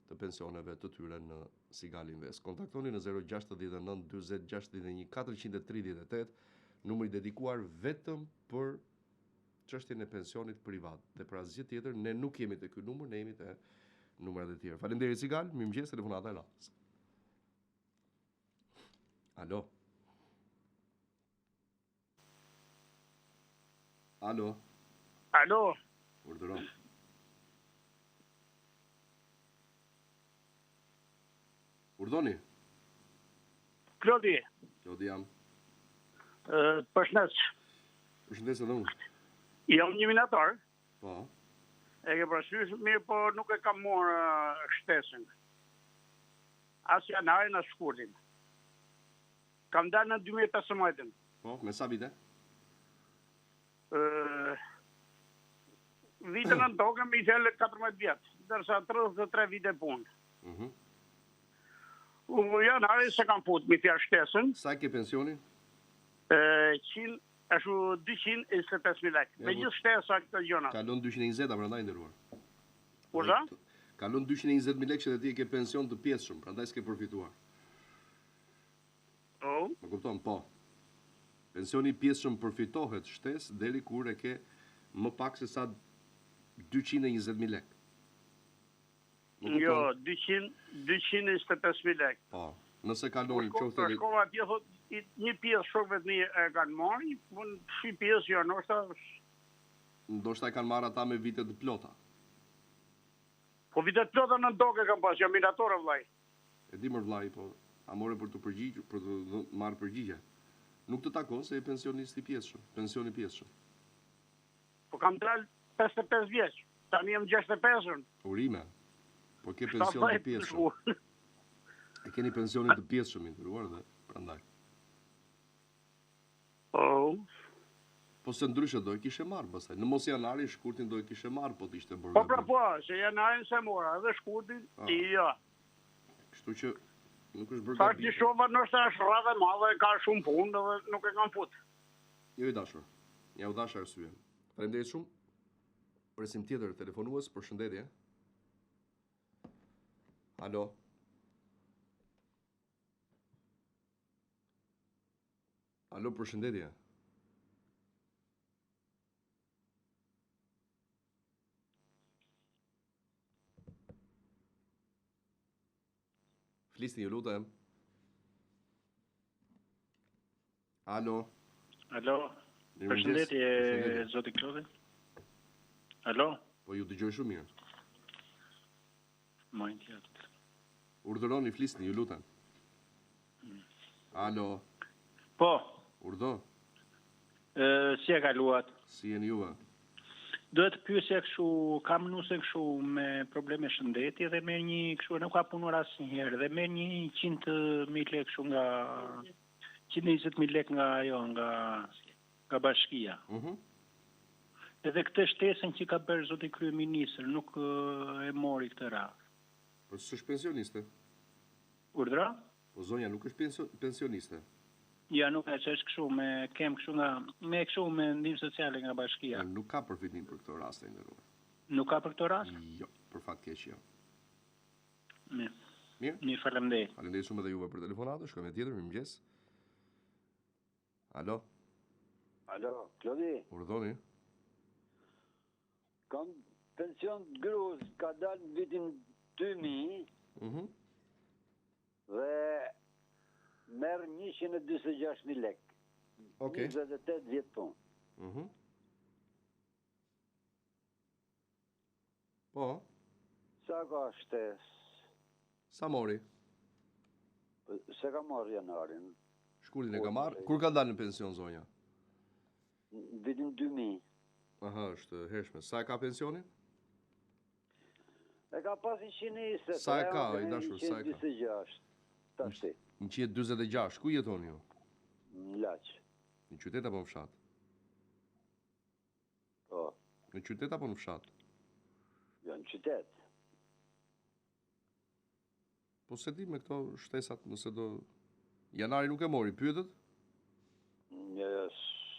të pensioneve të tyre në Sigal Invest. Kontaktoni në 069 40 61 438, numri dedikuar vetëm për çështjen e pensionit privat. Dhe për asgjë tjetër ne nuk jemi te ky numër, ne jemi te numrat e tjerë. Faleminderit Sigal, mirëmëngjes, telefonata e radhës. Alo. Alo. Alo. Urdhëron. Urdhoni. Klodi. Klodi jam. Përshëndes. Përshëndes edhe unë. Jam një minator. Po. E ke parasysh mirë, po nuk e kam marrë shtesën. As janarin, as shkurtin. Kam dalë në 2015. Po, me sa vite? Vitën në tokën mi thellë 14 vjetë, dërsa 33 vite punë. Janari se kam fut mi thja shtesën. Sa ke pensionin? 225.000 lekë. Me gjithë shtesa këtë gjona. Kalon 220, prandaj nderuar. Urdhë? Kalon 220.000 lekë që dhe ti ke pension të pjesshëm, prandaj s'ke përfituar. Oh. Më kupton, po. Pensioni pjesshëm përfitohet shtesë deri kur e ke më pak se sa 220.000 lekë. Jo, 225.000 lekë. Po. Nëse kalon qoftë edhe shkova atje thot një pjesë shokëve të mi e kanë marrë, po shi pjesë jo, ndoshta e kanë marrë ata me vite të plota. Po vite të plota në tokë kam pas, jam minatorë vllai. E di më vllai, po a more për të përgjigjur, për të marrë përgjigje. Nuk të takon se je pensionist i pjesshëm, pensioni pjesshëm. Po kam dalë 55 vjeç, tani jam 65. Urime. Po ke pension të pjesshëm. E keni pensionin të pjesshëm i ndëruar dhe prandaj. Oh. Po se ndryshe do e kishe marrë pastaj. Në mos janari shkurtin do e kishe marrë, po t'ishte bërë. Po pra po, se janarin se mora, edhe shkurtin, jo. Kështu që nuk është bërë gabim. Sa që shova nështë është radhe madhe, ka shumë punë dhe nuk e kam fut. Jo i dashur. Ja u dash arsyen. Faleminderit shumë. Presim tjetër telefonues, përshëndetje. Alo. Alo, përshëndetje. Flisni, ju lutem. Alo. Alo. Përshëndetje, zoti Klodi. Alo. Po ju dëgjoj shumë mirë. Majnë tjetër. Urdhëroni, flisni, ju lutem. Alo. Po. Urdhë. Si e kaluat? Si jeni juve? Duhet të pyesja kështu, kam nuse kështu me probleme shëndeti dhe me një kështu nuk ka punuar asnjëherë dhe me 100.000 lekë kështu nga 120.000 lekë nga ajo nga bashkia. Edhe këtë shtesën që ka bërë zoti kryeministër nuk e mori këtë radhë. Po s'është pensioniste? Urdhra? Po zonja nuk është pensioniste. Ja, nuk e që është kështu me kem kështu me kështu me ndihmë sociale nga bashkia. Nuk ka përfitim për këtë rast e nderuar. Nuk ka për këtë rast? Jo, për fat keq jo. Mirë. Mirë, faleminderit. Faleminderit shumë edhe juve për telefonatë, shkojmë tjetër, mirëmëngjes. Alo. Alo, Klodi. Urdhoni. Kam pension gruz, ka dalë në vitin 2000. Dhe merr 146.000 lek. Okej. 28 vjet punë. Po, Sa ka shtesë? sa mori? Se ka marrë janarin. Shkurtin e ka marrë. Kur ka dalë në pension zonja? Në vitin 2000. Aha, është hershme. Sa e ka pensionin? E ka pas 120. Sa e ka, i dashur, sa e ka? 126. Tashti. 146. Ku jetoni ju? Në Laq. Në qytet apo në fshat? Po. Në qytet apo në fshat? Jo, në qytet. Po se di me këto shtesat, nëse do... Janari nuk e mori, pyetet?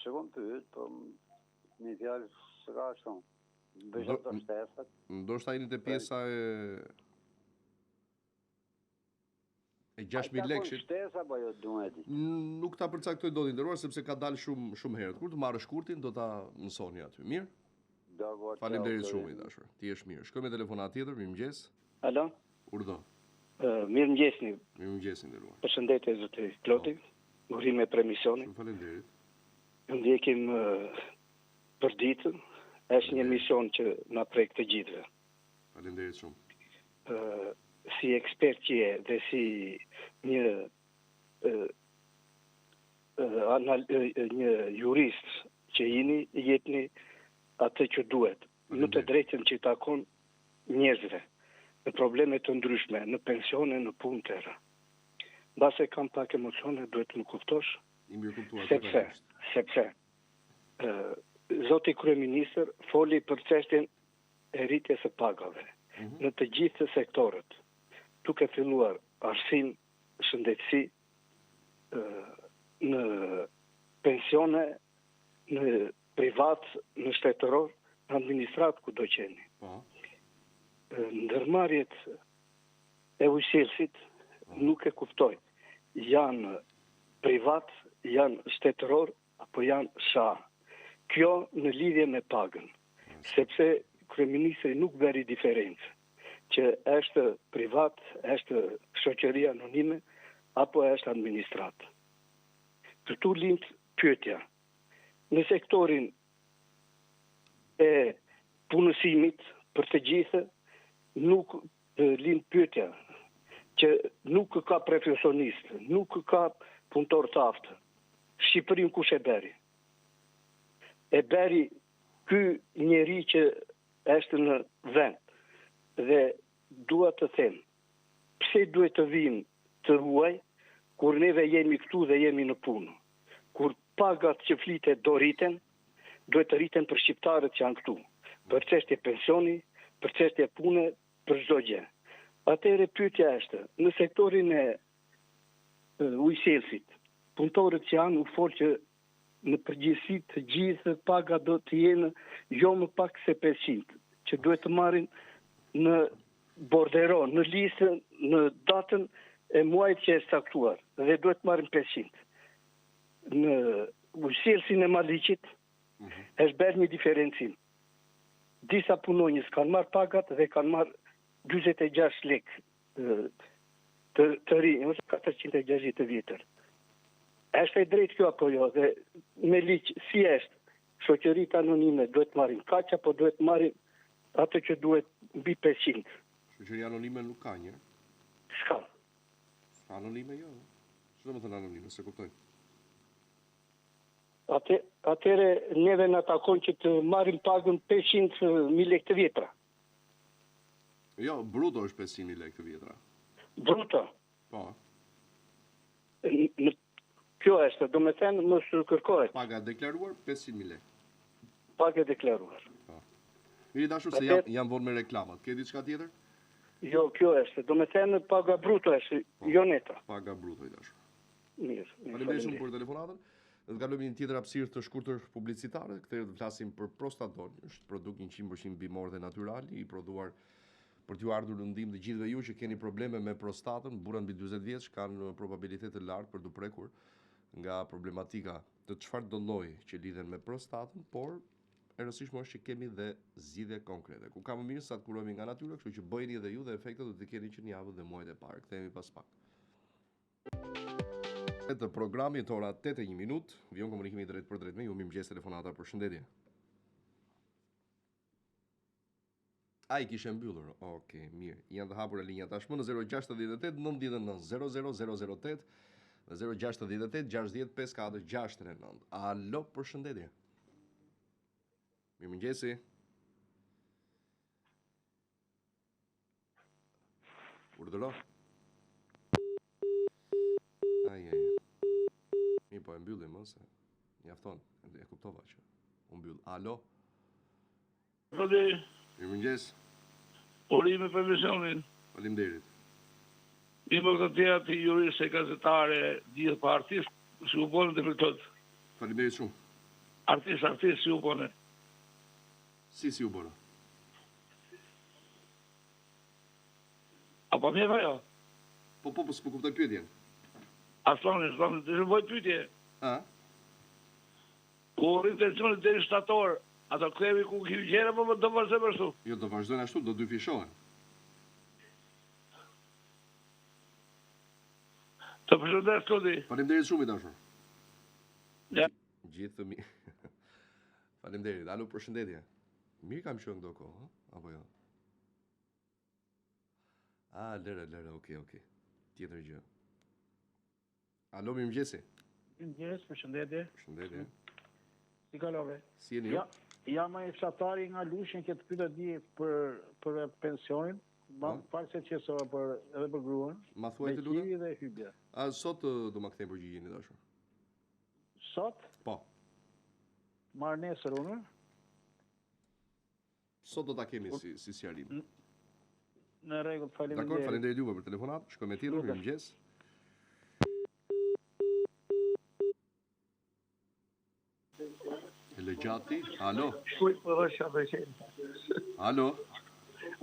Se kom pyet, po një fjalë se ka ashtu. Bëjë të shtesat. Ndoshta jeni te pjesa e 6.000 lekshit. Shtesa apo jo duhet di. Nuk ta përcaktoj dot nderuar sepse ka dalë shumë herët. Kur të marrë shkurtin do ta mësoni aty. Mirë? Faleminderit shumë i dashur. Ti je mirë. Shkoj me telefonat tjetër, mirëmëngjes. Alo? Urdhë. Mirëmëngjesni. Mirëmëngjes nderuar. Përshëndetje zoti Kloti. Urime për emisionin. Shumë faleminderit. Ju ndjekim për ditën. Është një emision që na prek të gjithëve. Faleminderit shumë. Si ekspert që je dhe si një jurist që jetni atë që duhet. Në të drejtën që takon njerëzve në probleme të ndryshme, në pensione, në punë tëra. Base kam pak emocione, duhet të më kuptosh. Sepse Zoti Kryeministër foli për çështjen e rritjes së pagave në të gjithë sektorët, duke filluar arsim, shëndetësi, në pensione, në privat, në shtetëror, në administrat ku do qeni. Ndërmarrjet e ujësirësit nuk e kuptoj. Janë privat, janë shtetëror, apo janë sha. Kjo në lidhje me pagën, sepse kryeministri nuk bëri diferencë, që është privat, është shoqëri anonime, apo është administrat. Këtu lind pyetja. Në sektorin e punësimit për të gjithë, nuk lind pyetja që nuk ka profesionist, nuk ka punëtor të aftë. Shqipërinë kush e beri? E beri ky njeri që është në vend. Dhe dua të them, pse duhet të vim të ruaj, kur neve jemi këtu dhe jemi në punë. Kur pagat që flitet do rriten, duhet të rriten për shqiptarët që janë këtu. Për çështje pensioni, për çështje pune, për çdo gjë. Atëherë pyetja është, në sektorin e ujësirësit, punëtorët që janë u folë që në përgjithësi të gjithë paga do të jenë jo më pak se 500, që duhet të marrin në bordero, në listën, në datën e muajit që është saktuar, dhe duhet të marrin 500. Në ujësirësin e Maliqit është bërë një diferencim. Disa punonjës kanë marrë pagat dhe kanë marrë 46 lek të rinj, ose 460 të vjetër. Është e drejtë kjo apo jo? Dhe me ligj si është? Shoqëritë anonime duhet marrin kaq apo duhet marrin atë që duhet mbi 500? Shoqëria anonime nuk ka një. S'ka. Anonime jo. Çfarë më thon anonime, se kuptoj. Atëre neve na takon që të marrim pagën 500.000 lekë të vjetra. Jo, bruto është 500.000 lekë të vjetra. Bruto? Po. Kjo është, do me thënë, më së kërkohet. Paga deklaruar, 500.000 lekë. Paga deklaruar. Mirë dashur se jam vonë me reklamat. Ke diçka tjetër? Jo, kjo është, do me thënë, paga bruto është, jo neta. Paga bruto i dashur. Mirë. Faleminderit shumë për telefonatën. Dhe të kalojmë një tjetër hapësirë të shkurtër publicitare. Këtë të flasim për Prostaton, është produkt 100% bimor dhe natyral, i prodhuar për t'ju ardhur në ndihmë të gjithëve ju që keni probleme me prostatën. Burrat mbi 40 vjeç kanë probabilitet të lartë për t'u prekur nga problematika të çfarëdo lloji që lidhen me prostatën, por e rëndësishme është që kemi dhe zgjidhje konkrete. Ku ka më mirë sa të kurohemi nga natyra, kështu që bëjeni edhe ju dhe efektet do t'i keni që në javët dhe muajt e parë. Kthehemi pas pak. të programit, ora 8:01 minutë, vion komunikimi drejt për drejt me ju, mirëmëngjes telefonata, përshëndetje. Ai kishe mbyllur. Okej, mirë. Janë të hapura linja tashmë në 068 99 00008 dhe 068 60 54 69. Alo, përshëndetje. Mirëmëngjesi. Urdhëro. Ai. Mi po e mbyllim ose mjafton. E kuptova që u mbyll. Alo. Mirëmëngjes. Urime për misionin. Faleminderit. I më këtë tjera të juriste gazetare, gjithë për artist, si u bone dhe për këtë. Faleminderit shumë. Artist, si u bone. Si u bone? Apo mjeva jo? Po, s'po kuptoj pyetjen. Aslani, të shëmboj pyetje. A? Ku intencionit deri shtator, ato kthehemi ku kimi gjera, po do vazhdojmë ashtu? Jo, do vazhdojnë ashtu, do dyfishohen. Të përshëndes, Kodi. Faleminderit shumë i dashur. Ja. Gjithë mi. Faleminderit. Alo, përshëndetje. Mirë kam qenë këto kohë, apo jo? Lëre, okay. Tjetër gjë. Alo, mirëmëngjesi. Mirëmëngjes, përshëndetje. Përshëndetje. Si kalove? Si jeni ju? Jam ai fshatari nga Lushnjë që të pyeta di për pensionin. Pak se qesova edhe për gruan. Ma thuaj të lutem? Me qivi dhe hybje. Sot do ma kthejmë përgjigjen e dashur. Sot? Po. Marr nesër unë? Sot do ta kemi si sqarim. Në rregull, faleminderit. Dakor, faleminderit juve për telefonat. Shkojmë me tjetër, mirëmëngjes. Ele gjati, alo. Shkuj për dhe shatë dhe Alo.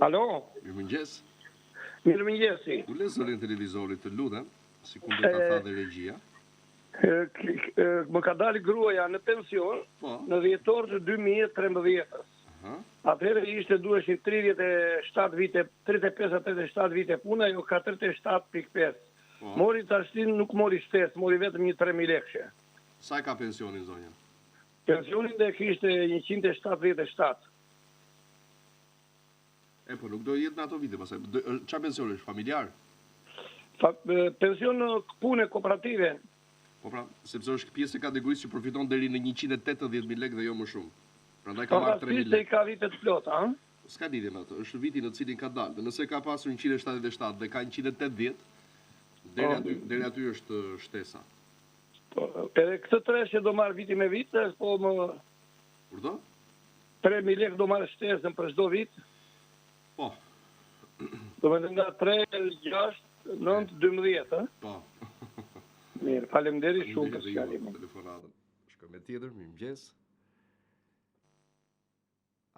Alo. Mirëmëngjes. Mirëmëngjesi. U le zërin televizorit të lutem, si ku do ta tha dhe regjia. Më ka dalë gruaja në pension në dhjetor të 2013. Atëherë ishte duheshin 35 vite puna, jo ka 37.5. Mori tashtin nuk mori shtesë, mori vetëm një 3.000 lekëshe. Sa ka pensionin zonja? Pensionin dhe kishte 177. Po nuk do jetë në ato vite, pasaj. Qa pension është, familjar? Pension në pune kooperative. Po pra, sepse është pjesë e kategorisë që përfiton deri në 180.000 lekë dhe jo më shumë. Prandaj ka marrë 3.000 lekë. Ka vitet plot, a? S'ka lidhje me ato, është viti në cilin ka dalë. Dhe nëse ka pasur 177 dhe ka 180, deri aty është shtesa. Edhe këtë tresh që do marrë viti me vit, po më... Urdo? 3.000 lekë do marrë shtesën për çdo vit. Po. Do me nga 3, 6, 9, 12, Po. Mirë, faleminderit shumë për shkalimin. Telefonatën. Shkoj me tjetër, mirëmëngjes.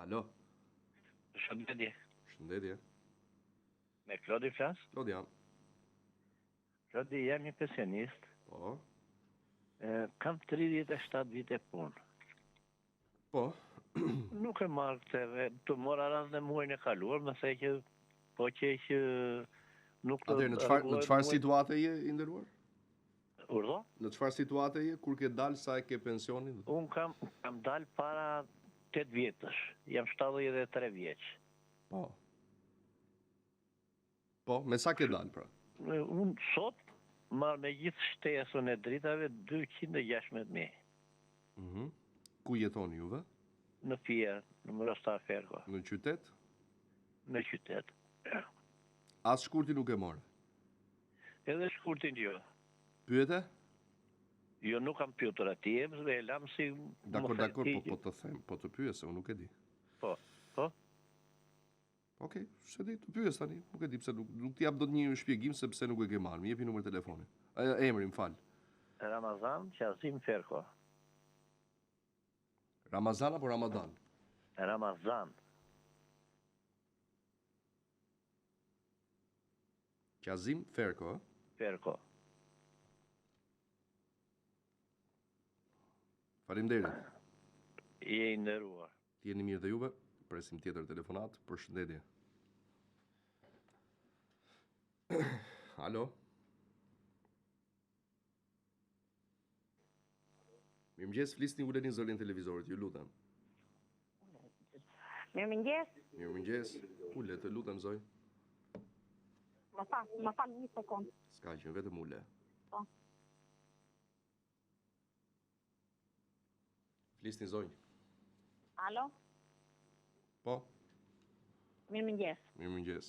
Alo. Shëndetje. Me Klodi flas? Klodi jam. Klodi, jam një pensionist. Po. Kam 37 vite punë. Po. Nuk e marrë të mora rrasë në muajnë e kaluar, më thej që po që nuk... Atëherë, në çfarë situate je i nderuar? Urdo? Në çfarë situate je, kur ke dalë, sa e ke pensionin? Unë kam dalë para 8 vjetësh, jam 73 vjeç. Po. Po, me sa ke dalë, pra? Unë sot marrë me gjithë shtesën e dritave 216.000. Ku jetoni juve? Në Fier, në Mërostar Ferko. Në qytet? Në qytet. As shkurti nuk e morë? Edhe shkurtin jo. Pyete? Jo, nuk kam pyetur atje, dhe e lam si... Dakor, po të them, po të pyes, se unë nuk e di. Po. Okej, se di, të pyes tani, nuk e di, pse nuk t'i jap dot një shpjegim sepse nuk e ke marrë, më jepi numër telefoni. Emrin, fal. Ramazan Qazim Ferko. Ramazan apo Ramadan? Ramazan. Qazim Ferko, Ferko. Faleminderit. Je i nderuar. Jeni mirë dhe juve, presim tjetër telefonat, përshëndetje. Alo? Mirëmëngjes, flisni uleni zërin televizorit, ju lutem. Mirëmëngjes. Mirëmëngjes. Ule, të lutem zoj. Më fal një sekond. S'ka që vetëm ule. Po. Flisni zoj. Alo? Po. Mirëmëngjes. Mirëmëngjes.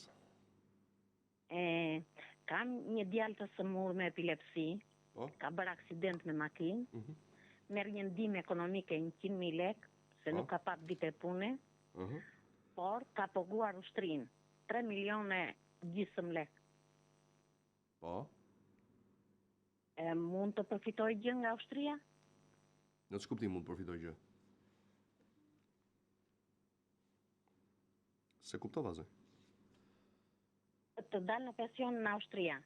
Kam një djalë të sëmurë me epilepsi. Po. Ka bërë aksident me makinë. Merr një ndihmë ekonomike 100.000 lekë, se nuk ka pat vite pune. Por ka paguar ushtrinë 3 milione gjysmë lekë. Po. Mund të përfitoj gjë nga ushtria? Në të shkuptim mund të përfitoj gjë. Se kuptova zë? Të dalë në pension në Austria.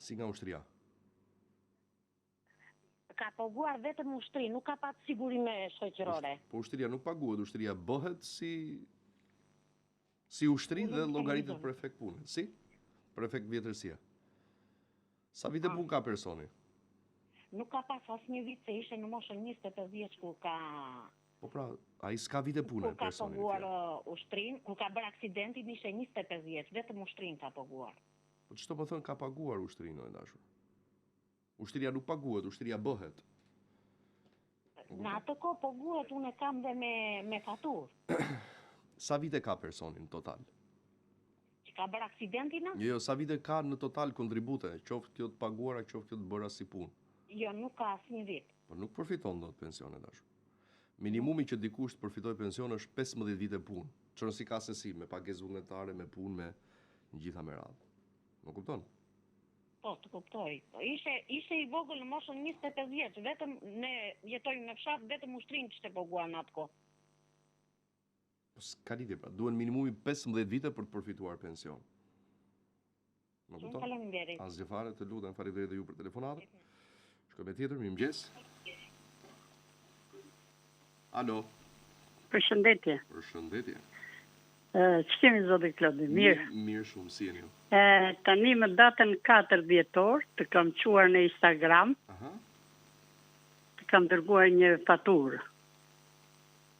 Si nga ushtria? Ka paguar vetëm ushtri, nuk ka pat sigurime shoqërore. Po ushtria nuk paguhet, ushtria bëhet si ushtri dhe llogaritet për efekt pune. Si? Për efekt vjetërsia. Sa vite punë ka personi? Nuk ka pas asnjë vit, se ishte në moshën 25 vjeç kur ka... Po pra, ai s'ka vite pune personi. Kur ka paguar ushtrin, kur ka bërë aksidentin ishte 25 vjeç, vetëm ushtrin ka paguar. Po ç'to më thon ka paguar ushtrin, o dashur? Ushtria nuk paguhet, ushtria bëhet. Në atë kohë paguhet, unë kam dhe me faturë. Sa vite ka personin total? Që ka bërë aksidentin? Jo, sa vite ka në total kontribute, qoftë kjo të paguara, qoftë kjo të bëra si punë? Jo, nuk ka asnjë vit. Po nuk përfiton dot pensione dashur. Minimumi që dikush të përfitoj pension është 15 vite punë. Çon si ka sesi, me pagesë vullnetare, me punë, me gjitha me radhë. Më kupton? Po, të kuptoj. Ishte I vogël në moshën 25 vjeç, vetëm ne jetojmë në fshat, vetëm ushtrin kishte paguar në atë kohë. Po s'ka lidhje pra, duhen minimumi 15 vite për të përfituar pension. Më kupton? Faleminderit. Asgjë fare, të lutem, faleminderit ju për telefonatën. Shkojmë tjetër, mirëmëngjes. Alo. Përshëndetje. Përshëndetje. Që kemi zoti Klodi? Mirë. Mirë shumë, si jeni ju? Tani më datën 4 dhjetor të kam quar në Instagram. Të kam dërguar një faturë.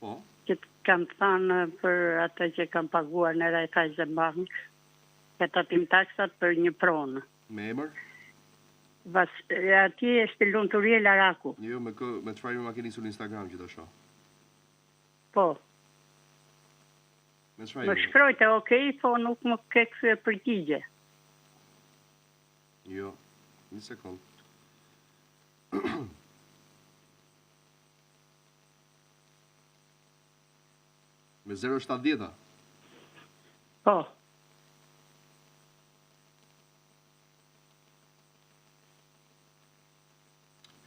Po? Që të kam thënë për atë që kam paguar në Raiffeisen Bank, e tatim taksat për një pronë. Me emër? Ati është Lumturie Laraku. Jo, me çfarë më keni nisur në Instagram që të shoh? Po. Me çfarë? Më shkrojte okay, po nuk më ke kthyer përgjigje. Jo, një sekund. Me 070? Po.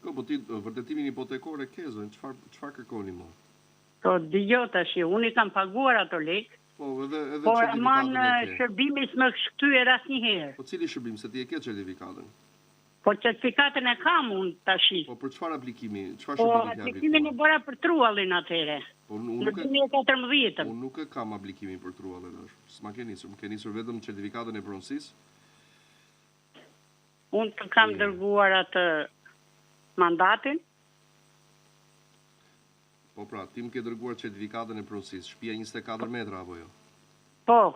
Po ti vërtetimin hipotekor e ke zon, çfarë kërkoni më? Po dëgjoj tash, unë I kam paguar ato lekë. Po edhe por certifikatën e ke. Shërbimi s'më kthyer asnjëherë. Po cili shërbim, se ti e ke certifikatën? Po certifikatën e kam unë tash. Po për çfarë aplikimi? Çfarë shërbimi ke aplikuar? Po aplikimin e bëra për truallin atëherë. Po në 2014. Unë nuk e kam aplikimin për truallin tash. S'ma ke nisur, më ke nisur vetëm certifikatën e pronësisë? Unë të kam dërguar atë mandatin. Po pra, ti më ke dërguar certifikatën e pronësisë, shtëpia 24 metra apo jo? Po.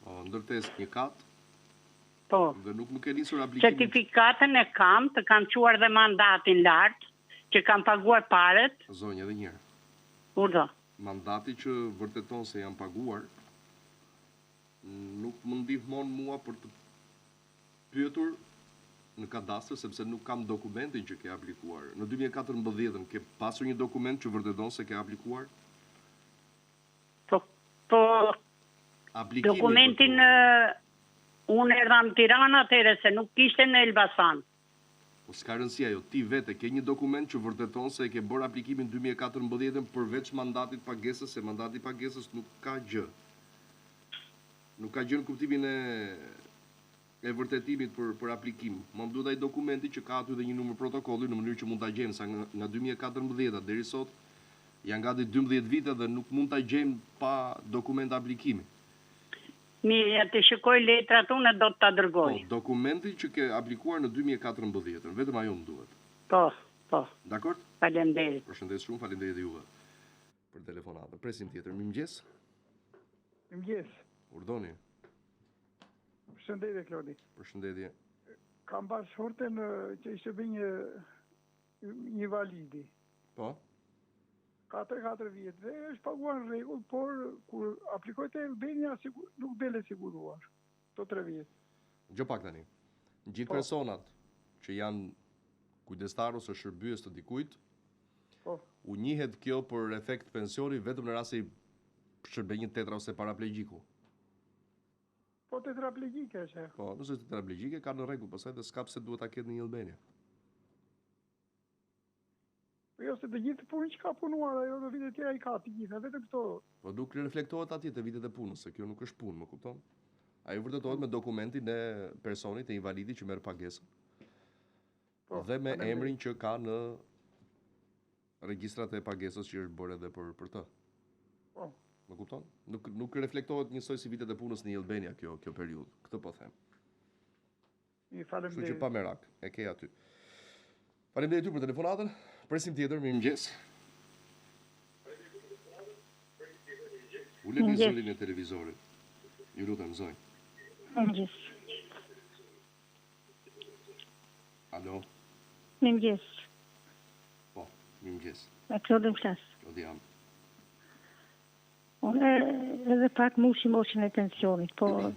Po, ndërtesë një kat? Po. Dhe nuk më ke nisur aplikimin. Certifikatën e kam, të kam quar dhe mandatin lart, që kam paguar paret. Zonjë edhe një herë. Urdhë. Mandati që vërteton se jam paguar, nuk më ndihmon mua për të pyetur në kadastër, sepse nuk kam dokumentin që ke aplikuar. Në 2014 ke pasur një dokument që vërteton se ke aplikuar? Po, dokumentin unë erdha në Tiranë atëherë, se nuk kishte në Elbasan. Po s'ka rëndësi ajo, ti vete ke një dokument që vërteton se ke bërë aplikimin 2014 përveç mandatit pagesës, se mandati pagesës nuk ka gjë. Nuk ka gjë në kuptimin e vërtetimit për aplikim. Më duhet ai dokumenti që ka aty dhe një numër protokolli në mënyrë që mund ta gjejmë, sa nga 2014 deri sot janë gati 12 vite dhe nuk mund ta gjejmë pa dokument aplikimi. Mirë, të shikoj letrat unë do të ta dërgoj. Po, dokumenti që ke aplikuar në 2014, vetëm ajo më duhet. Po. Po. Dakor? Faleminderit. Përshëndet shumë, faleminderit juve për telefonatën. Presim tjetër. Mirëmëngjes. Mirëmëngjes. Urdhoni. Përshëndetje Klodi. Përshëndetje. Kam pas shorten që ishte bë një validi. Po? 4 vjetë dhe është paguar në rregull, por kur aplikoj te Albania nuk bele siguruar. To 3 vjetë. Gjo pak tani. Gjithë personat që janë kujdestar ose shërbyes të dikujt, u njihet kjo për efekt pensioni vetëm në rast se shërben një tetra ose paraplegjiku. Po tetraplegjike është. Po, nëse tetraplegjike ka në rregull, pastaj dhe s'ka pse duhet ta ketë në një Albania. Jo se të gjithë punën që ka punuar, ajo në vitet tjera i ka të gjitha, vetëm këto. Po nuk reflektohet atje te vitet e punës, se kjo nuk është punë, më kupton? Ajo vërtetohet me dokumentin e personit, e invalidit që merr pagesën. Dhe me emrin që ka në regjistrat e pagesës që është bërë edhe për të. Po. Më kupton? Nuk reflektohet njësoj si vitet e punës në Albania kjo periudhë. Këtë po them. Faleminderit. Kështu që pa merak, e ke aty. Faleminderit ty për telefonatën. Presim tjetër, mirëmëngjes. Uleni zërin e televizorit. Ju lutem, zonjë. Mirëmëngjes. Alo. Mirëmëngjes. Po, mirëmëngjes. Me Klodin flas. Klodi jam. Unë edhe pak mushi moshën e pensionit, po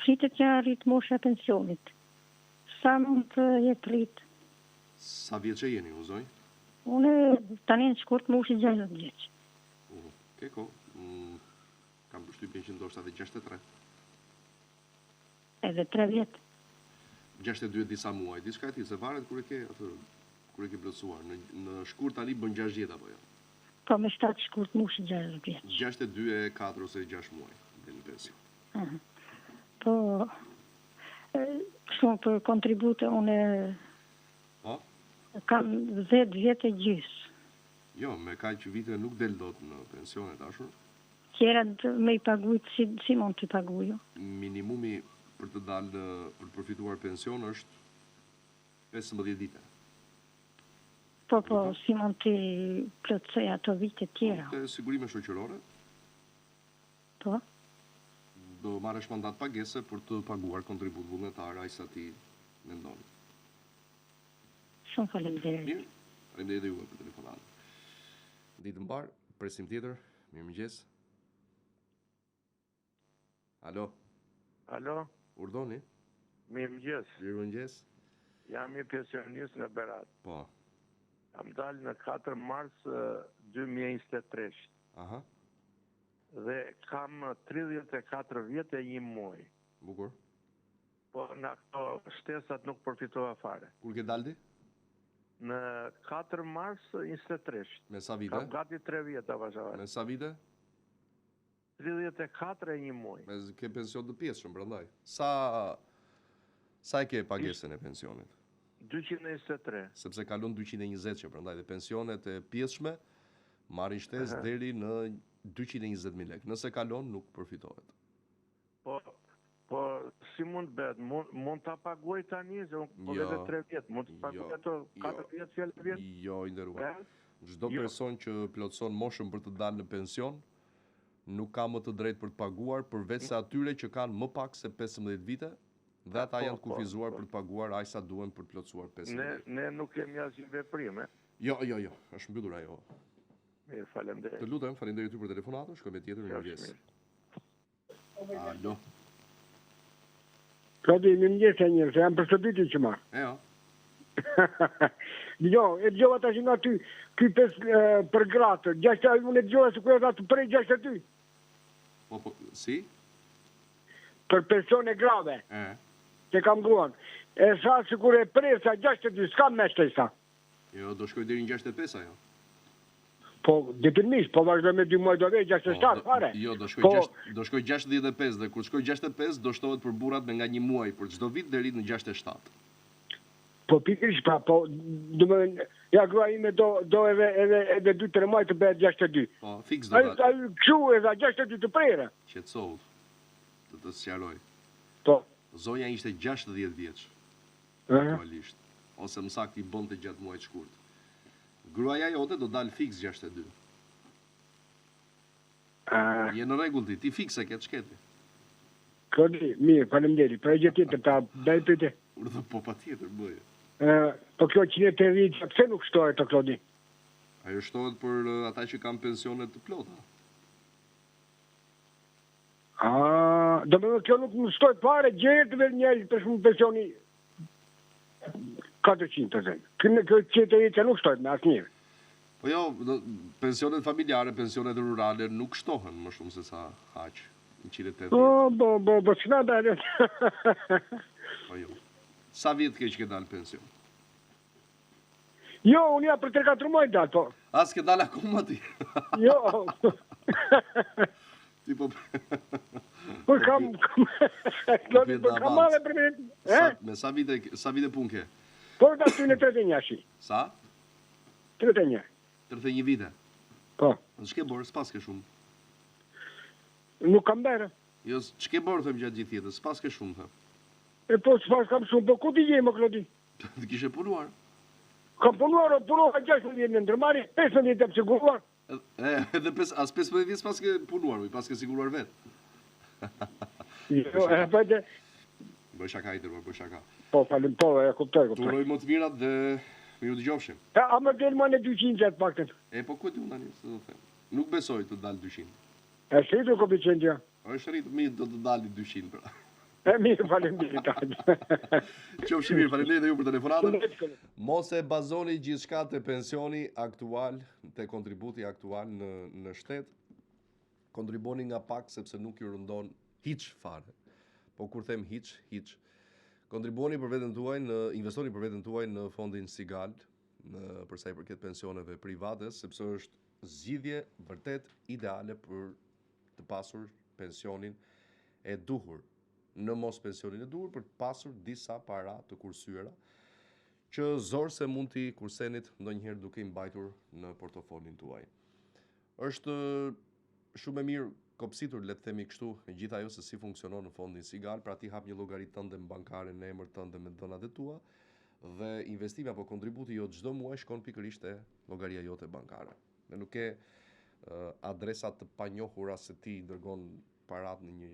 shitet që arrit mosha e pensionit. Sa mund të jetë rrit? Sa vjeç jeni, u zonjë? Unë tani në shkurt mushi 60 vjeç. Ke ko? Kam përshtypjen që ndoshta edhe 63. Edhe 3 vjet. 62 disa muaj, diçka e tillë, se varet kur e ke plotësuar. Në shkurt tani bën 6 vjet apo jo? Po me 7 shkurt mushi 60 vjeç. 62 e 4 ose 6 muaj dhe në pension. Po kështu për kontribute unë kam 10 vjet e gjys. Jo, me kaq vite nuk del dot në pension e dashur. Tjerat me i pagujt, si mund të paguju? Minimumi për të dalë për të përfituar pension është 15 vite. Po, si mund të plotësoj ato vite tjera? Te sigurime shoqërore? Po. Do marrësh mandat pagese për të paguar kontribut vullnetar aq sa ti mendon. Shumë faleminderit. Mirë, faleminderit juve për telefonatën. Ditë mbar, presim tjetër. Mirëmëngjes. Alo. Alo. Urdhoni. Mirëmëngjes. Mirëmëngjes. Jam një pensionist në Berat. Po. Kam dalë në 4 mars 2023. Aha. Dhe kam 34 vjet e 1 muaj. Bukur. Po në ato shtesat nuk përfitova fare. Kur ke daldi? Në 4 mars 23. Me sa vite? Kam gati 3 vjet avazhave. Me sa vite? 34 e 1 muaj. Me ke pension të pjesshëm prandaj. Sa e ke pagesën e pensionit? 223. Sepse kalon 220 që prandaj dhe pensionet e pjesshme marrin shtesë deri në 220.000 lekë. Nëse kalon nuk përfitohet. Po si mund bëhet? Mund ta paguaj tani, se po vetë 3 vjet, mund të paguaj ato 4 vjet, 5 vjet? Jo, i nderuar. Çdo person që plotson moshën për të dalë në pension nuk ka më të drejtë për të paguar përveç se atyre që kanë më pak se 15 vite dhe ata janë të kufizuar për të paguar aq sa duhen për të plotësuar 15 vjet. Ne nuk kemi asnjë veprim, Jo, është mbyllur ajo. Mirë, faleminderit. Të lutem, faleminderit ty për telefonatën, shkojmë tjetër në mëngjes. Alo. Klodi, mirëmëngjes e njërë, se jam për shërbiti që ma. Jo. Jo, e gjova të që nga ty, kypes për gratë, unë e gjova se kërë të prej 62. Po, si? Për persone grave, që kam guan. E sa se kërë e prej sa 62, s'kam me shtë e sa. Jo, do shkoj deri në 65 ajo. Po, detirmisht, po vazhdo me 2 muaj do vej 67, fare. Jo, do shkoj 65 dhe kur shkoj 65 do shtohet për burrat me nga 1 muaj për çdo vit deri në 67. Po pikërisht pra, po ja grua ime do edhe 2-3 muaj të bëhet 62. Po, fiks do ta. Ai kshu edhe 62 të prerë. Qetësou. Të sqaroj. Po. Zonja ishte 60 vjeç. Aktualisht. Ose më saktë i bonte gjatë muajit shkurt. Gruaja jote do dalë fiks 62. Je në rregull ti fikse ke çketi. Klodi, mirë, faleminderit. Për gjë tjetër ta bëj pyetje. Urdhë po patjetër bëj. Po kjo 180, pse nuk shtohet të Klodi? Ajo shtohet për ata që kanë pensione të plota. Do me kjo nuk më shtohet fare, gjerë të vetë njerëz për shumë pensioni 400 të zemë. Kjo 180 nuk shtohet me asnjëherë. Po jo, pensionet familjare, pensionet rurale nuk shtohen më shumë se sa haq. 180. Po, s'na dalë. Po jo. Sa vjet ke që ke dalë pension? Jo, unë ja për 3-4 muaj dalë, po. As ke dalë akoma ti? Jo. Ti po... Po kam marrë për me... Me sa vite pun ke? Po da ty në 31 shi. Sa? 31. 31 vite? Po. Ç'ke bërë, s'pas ke shumë? Nuk kam bërë. Jo, ç'ke bërë, them gjatë gjithë jetës, s'pas ke shumë, them. Po, s'pas kam shumë, po ku ti je, më Klodi? Të kishe punuar? Kam punuar 16 vjetë në ndërmari, 15 vjetë e siguruar. Edhe as 15 vjetë pas ke punuar, pas ke siguruar vetë. Jo, bëjtë... Bëj shaka i tërë, bëj shaka. Po, falim po, e kuptoj. Turoj më të mirat dhe miru të gjofshim. A më delë më në 200 gjatë pakten. Po këtë unë tani, se do them. Nuk besoj të dalë 200. E shritu koeficientja? Është rritë, mirë do të dalë 200, pra. Mirë, faleminderit. Qofshi mirë, faleminderit dhe ju për telefonatën. Mos e bazoni gjithçka te pensioni aktual, te kontributi aktual në shtet. Kontriboni nga pak sepse nuk ju rëndon hiç fare. Po kur them hiç. Kontriboni për veten tuaj investoni për veten tuaj në fondin Sigal, për sa i përket pensioneve private, sepse është zgjidhje vërtet ideale për të pasur pensionin e duhur. Në mos pensionin e duhur për të pasur disa para të kursyera që zorse mund t'i kursenit ndonjëherë duke i mbajtur në portofolin tuaj. Është shumë e mirë kopsitur, le të themi kështu, e gjithë ajo se si funksionon në fondin Sigal, pra ti hap një llogari tënde bankare në emër tënde me dhënat e tua dhe investimi apo kontributi jot çdo muaj shkon pikërisht te llogaria jote bankare. Ne nuk ke adresa të panjohura se ti dërgon parat në një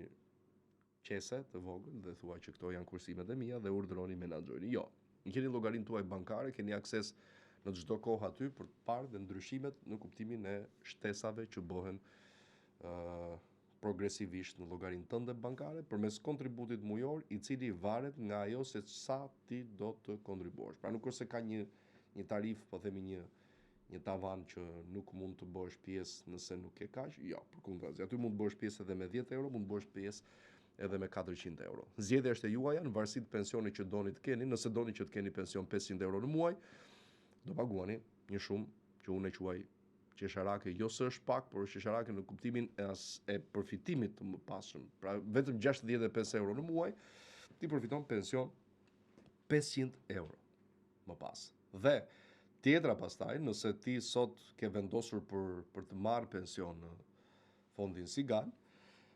qese të vogël dhe thua që këto janë kursimet e mia dhe urdhëroni menaxhorin. Jo, në keni llogarinë tuaj bankare, keni akses në çdo kohë aty për të parë dhe ndryshimet në kuptimin e shtesave që bëhen progresivisht në llogarinë tënde bankare përmes kontributit mujor, i cili varet nga ajo se sa ti do të kontribuosh. Pra nuk është se ka një tarif, po themi një tavan që nuk mund të bësh pjesë nëse nuk ke kaq. Jo, përkundrazi. Aty mund të bësh pjesë edhe me 10 euro, mund të bësh pjesë edhe me 400 euro. Zgjedhja është e juaja në varësi të pensionit që doni të keni. Nëse doni që të keni pension 500 euro në muaj, do paguani një shumë që unë e quaj qesharake, jo së është pak, por qesharake në kuptimin e përfitimit të më passhëm. Pra vetëm 65 euro në muaj, ti përfiton pension 500 euro më pas. Dhe tjetra pastaj, nëse ti sot ke vendosur për të marrë pension në fondin Sigal,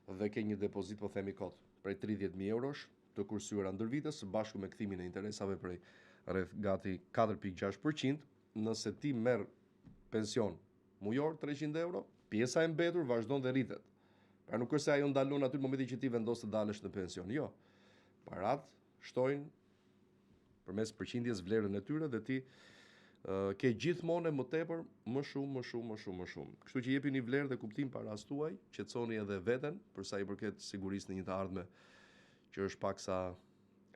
dhe ke një depozit, po themi kot, prej 30.000 eurosh të kursyera ndër vite, së bashku me kthimin e interesave prej rreth gati 4.6%, nëse ti merr pension mujor 300 euro, pjesa e mbetur vazhdon dhe rritet. Pra nuk është se ajo ndalon aty në momentin që ti vendos të dalësh në pension. Jo. Parat shtojnë përmes përqindjes vlerën e tyre dhe ti ke gjithmonë më tepër më shumë. Kështu që jepi një vlerë dhe kuptim paras tuaj, qetësoni edhe veten për sa i përket sigurisë në një të ardhme që është paksa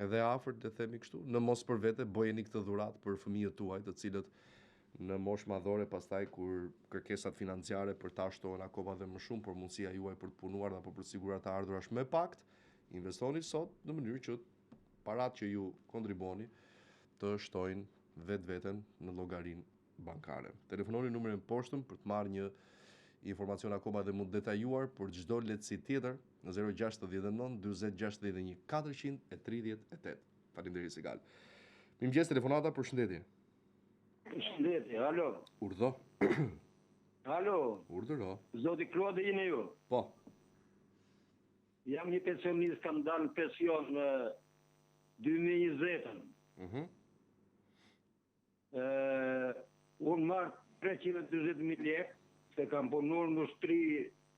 edhe afërt, le themi kështu. Në mos për vete bëjeni këtë dhuratë për fëmijët tuaj, të cilët në moshë madhore pastaj kur kërkesat financiare për ta shtohen akoma dhe më shumë, por mundësia juaj për të punuar apo për të siguruar të ardhur është me pakt, investoni sot në mënyrë që paratë që ju kontribuoni të shtojnë vetveten në llogarinë bankare. Telefononi numrin poshtëm për të marrë një informacion akoma dhe më detajuar për çdo lehtësi tjetër në 069 40 61 438. Faleminderit Sigal. Mirëmëngjes, telefonata, përshëndetje. Përshëndetje, alo. Urdhë. Alo. Urdhëro. Zoti Klodi jeni ju? Po. Jam një pensionist, kam dalë pension në 2020-ën. Unë marrë 320.000 lekë, se kam punuar në ushtri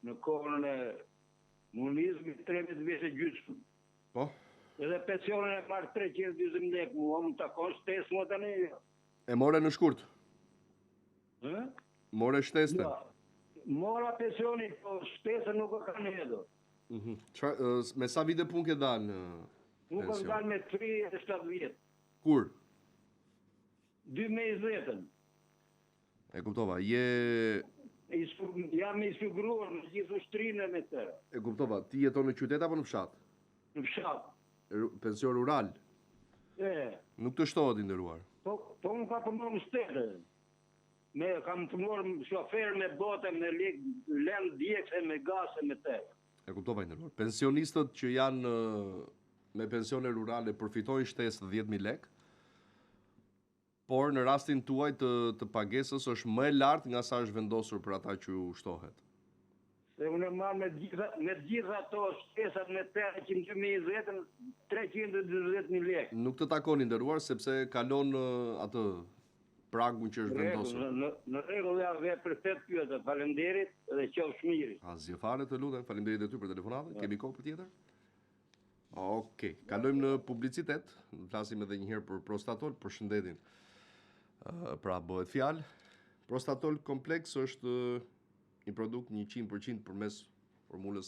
në kohën e munizmit 13 vjeç e gjysmë. Po? Edhe pensionin e marrë 320.000 lekë, mua më takon shtesë më tani. E more në shkurt? Ë? More shtesën? Ja. Mora pensionin, po shtesën nuk e kanë hedhur. Me sa vite pun ke dalë në Nuk kam dalë me 37 vjetë. Kur? 2020-ën. E kuptova, Jam i sfiguruar në gjithë ushtrinë me të. E kuptova, ti jeton në qytet apo në fshat? Në fshat. Pension rural? Nuk të shtohet i nderuar. Po më ka punuar në shtetë. Kam punuar shofer me bote, me lënë djekse, me gase, me të. E kuptova i nderuar. Pensionistët që janë me pensione rurale përfitojnë shtesë 10.000 lekë, por në rastin tuaj të pagesës është më e lartë nga sa është vendosur për ata që u shtohet. Se unë e marrë me gjitha ato shtesat me të që në 2020 320.000 lekë. Nuk të takoni nderuar sepse kalon atë pragun që është vendosur. Në rregull ja ve për 8 pyetje, faleminderit dhe qofsh mirë. Asgjë fare, të lutem, faleminderit ty për telefonatën. Kemi kohë për tjetër? Okej, kalojmë në publicitet. Flasim edhe një herë për Prostatol, për shëndetin. Pra bëhet fjalë. Prostatol kompleks është një produkt 100% përmes formulës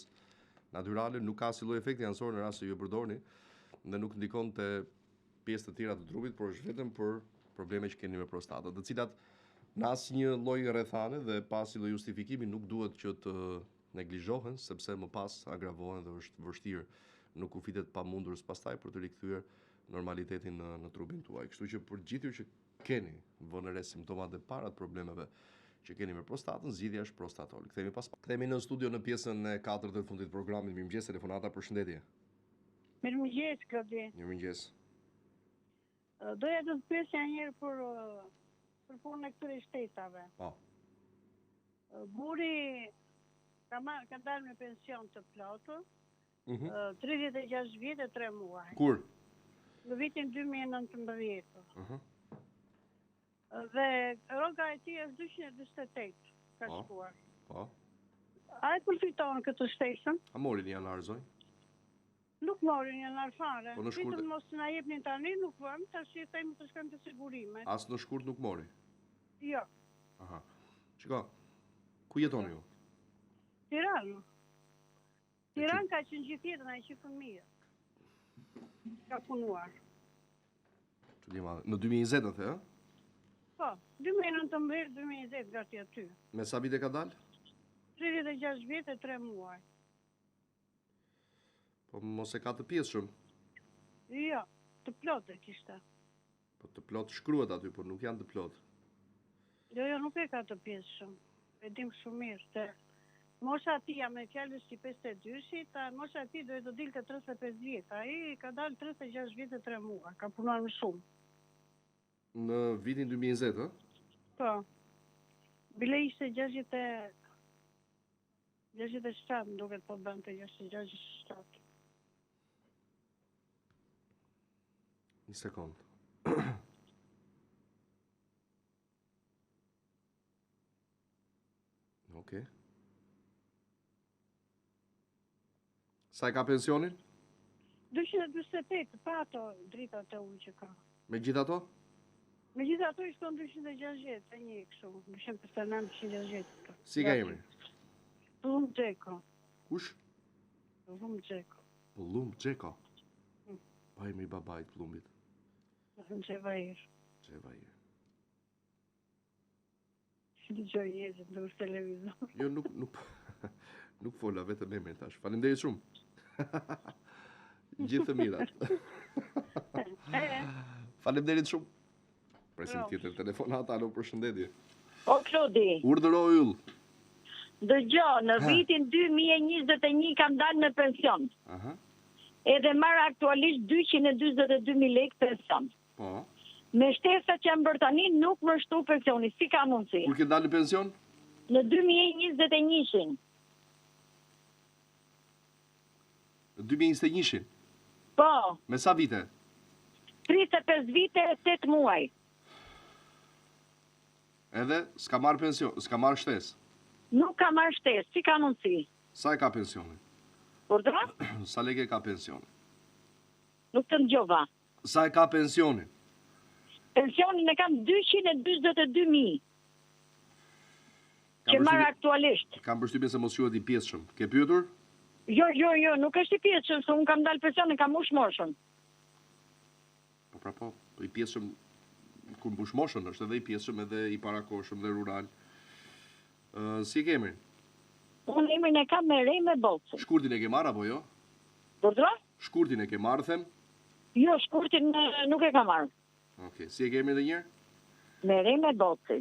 natyrale, nuk ka asnjë lloj efekti anësor në rast se ju e përdorni dhe nuk ndikon te pjesë të tjera të trupit, por është vetëm për probleme që keni me prostatën, të cilat në asnjë lloj rrethane dhe pa asnjë lloj justifikimi nuk duhet që të neglizhohen, sepse më pas agravohen dhe është vështirë nuk kufitet pamundurës pastaj për të rikthyer normalitetin në trupin tuaj. Kështu që për gjithë ju që keni vënë re simptomat e para të problemeve që keni me prostatën, zgjidhja është Prostatol. Kthehemi në studio në pjesën e 4 të fundit të programit. Mirëmëngjes, telefonata, përshëndetje. Mirëmëngjes, Klodi. Mirëmëngjes. Doja të të pyesja një herë për punën e këtyre shtetave. Po. Buri ka dalë me pension të plotë, 36 vjetë e 3 muaj. Kur? Në vitin 2019. Dhe roga e tij është 248 ka shkuar. Po. A e përfiton këtë shtesën? A morin një janar zoj? Nuk morin një janar fare. Po në shkurt Vetëm mos na jepnin tani, nuk vëm, tash i themi të shkojmë te sigurimet. As në shkurt nuk mori? Jo. Aha. Shiko, ku jetoni ju? Tiranë. Tiranë ka qenë gjithë jetën, ai që fëmijë. Ka punuar. Në 2020 the, ë? Po, 2019-2020 gati aty. Me sa vite ka dalë? 36 vjetë e 3 muaj. Po mos e ka të pjesshëm. Jo, të plotë kishte. Po të plotë shkruhet aty, por nuk janë të plotë. Jo, nuk e ka të pjesshëm. E dim shumë mirë. Te mosha tia me fjalës si 52-shit, mosha ti duhet të dilte 35 vjetë. Ai ka dalë 36 vjetë e 3 muaj. Ka punuar më shumë. Në vitin 2020, ë? Po. Bile ishte 67, duket po bënte 67. Një sekund. Okej. Sa e ka pensionin? 248, pa ato drita të ujë që ka. Me gjithë ato? Me gjithë ato i shkon 260, e një kështu, 259-260. Si ka emri? Plum Gjeko. Kush? Plum Gjeko. Plum Gjeko? Pa emri babait Plumbit. Gjevajir. Gjevajir. Dëgjoj jezë, në televizor. Jo, nuk fola vetëm emrin tash. Faleminderit shumë. Gjithë të mirat. Faleminderit shumë. Presim tjetër telefonata, alo, përshëndetje. O, Klodi. Urdhëro yll. Dëgjoj, në vitin 2021 kam dalë në pension. Aha. Edhe marr aktualisht 242.000 lekë pension. Po. Me shtesat që më bërë tani nuk më shtu pensioni, si ka mundësi? Kur ke dalë në pension? Në 2021. Në 2021? Po. Me sa vite? 35 vite e 8 muaj. Edhe s'ka marrë pension, s'ka marrë shtesë. Nuk ka marrë shtesë, si ka mundësi? Sa e ka pensionin? Urdhra? Sa lekë ka pensionin? Nuk të ndjova. Sa e ka pensionin? Pensionin e kam 242.000. Që marrë aktualisht. Kam përshtypjen se mos quhet i pjesshëm. Ke pyetur? Jo, nuk është i pjesshëm, se unë kam dalë pensionin, kam mbush moshën. Po, i pjesshëm kur mbush moshën është edhe i pjesshëm edhe i parakohshëm dhe rural. Si ke emrin? Unë emrin e kam me Rej me Boci. Shkurtin e ke marrë apo jo? Urdhra? Shkurtin e ke marrë, them? Jo, shkurtin nuk e ka marrë. Okej, si e ke emrin edhe një herë? Me Rej me Boci.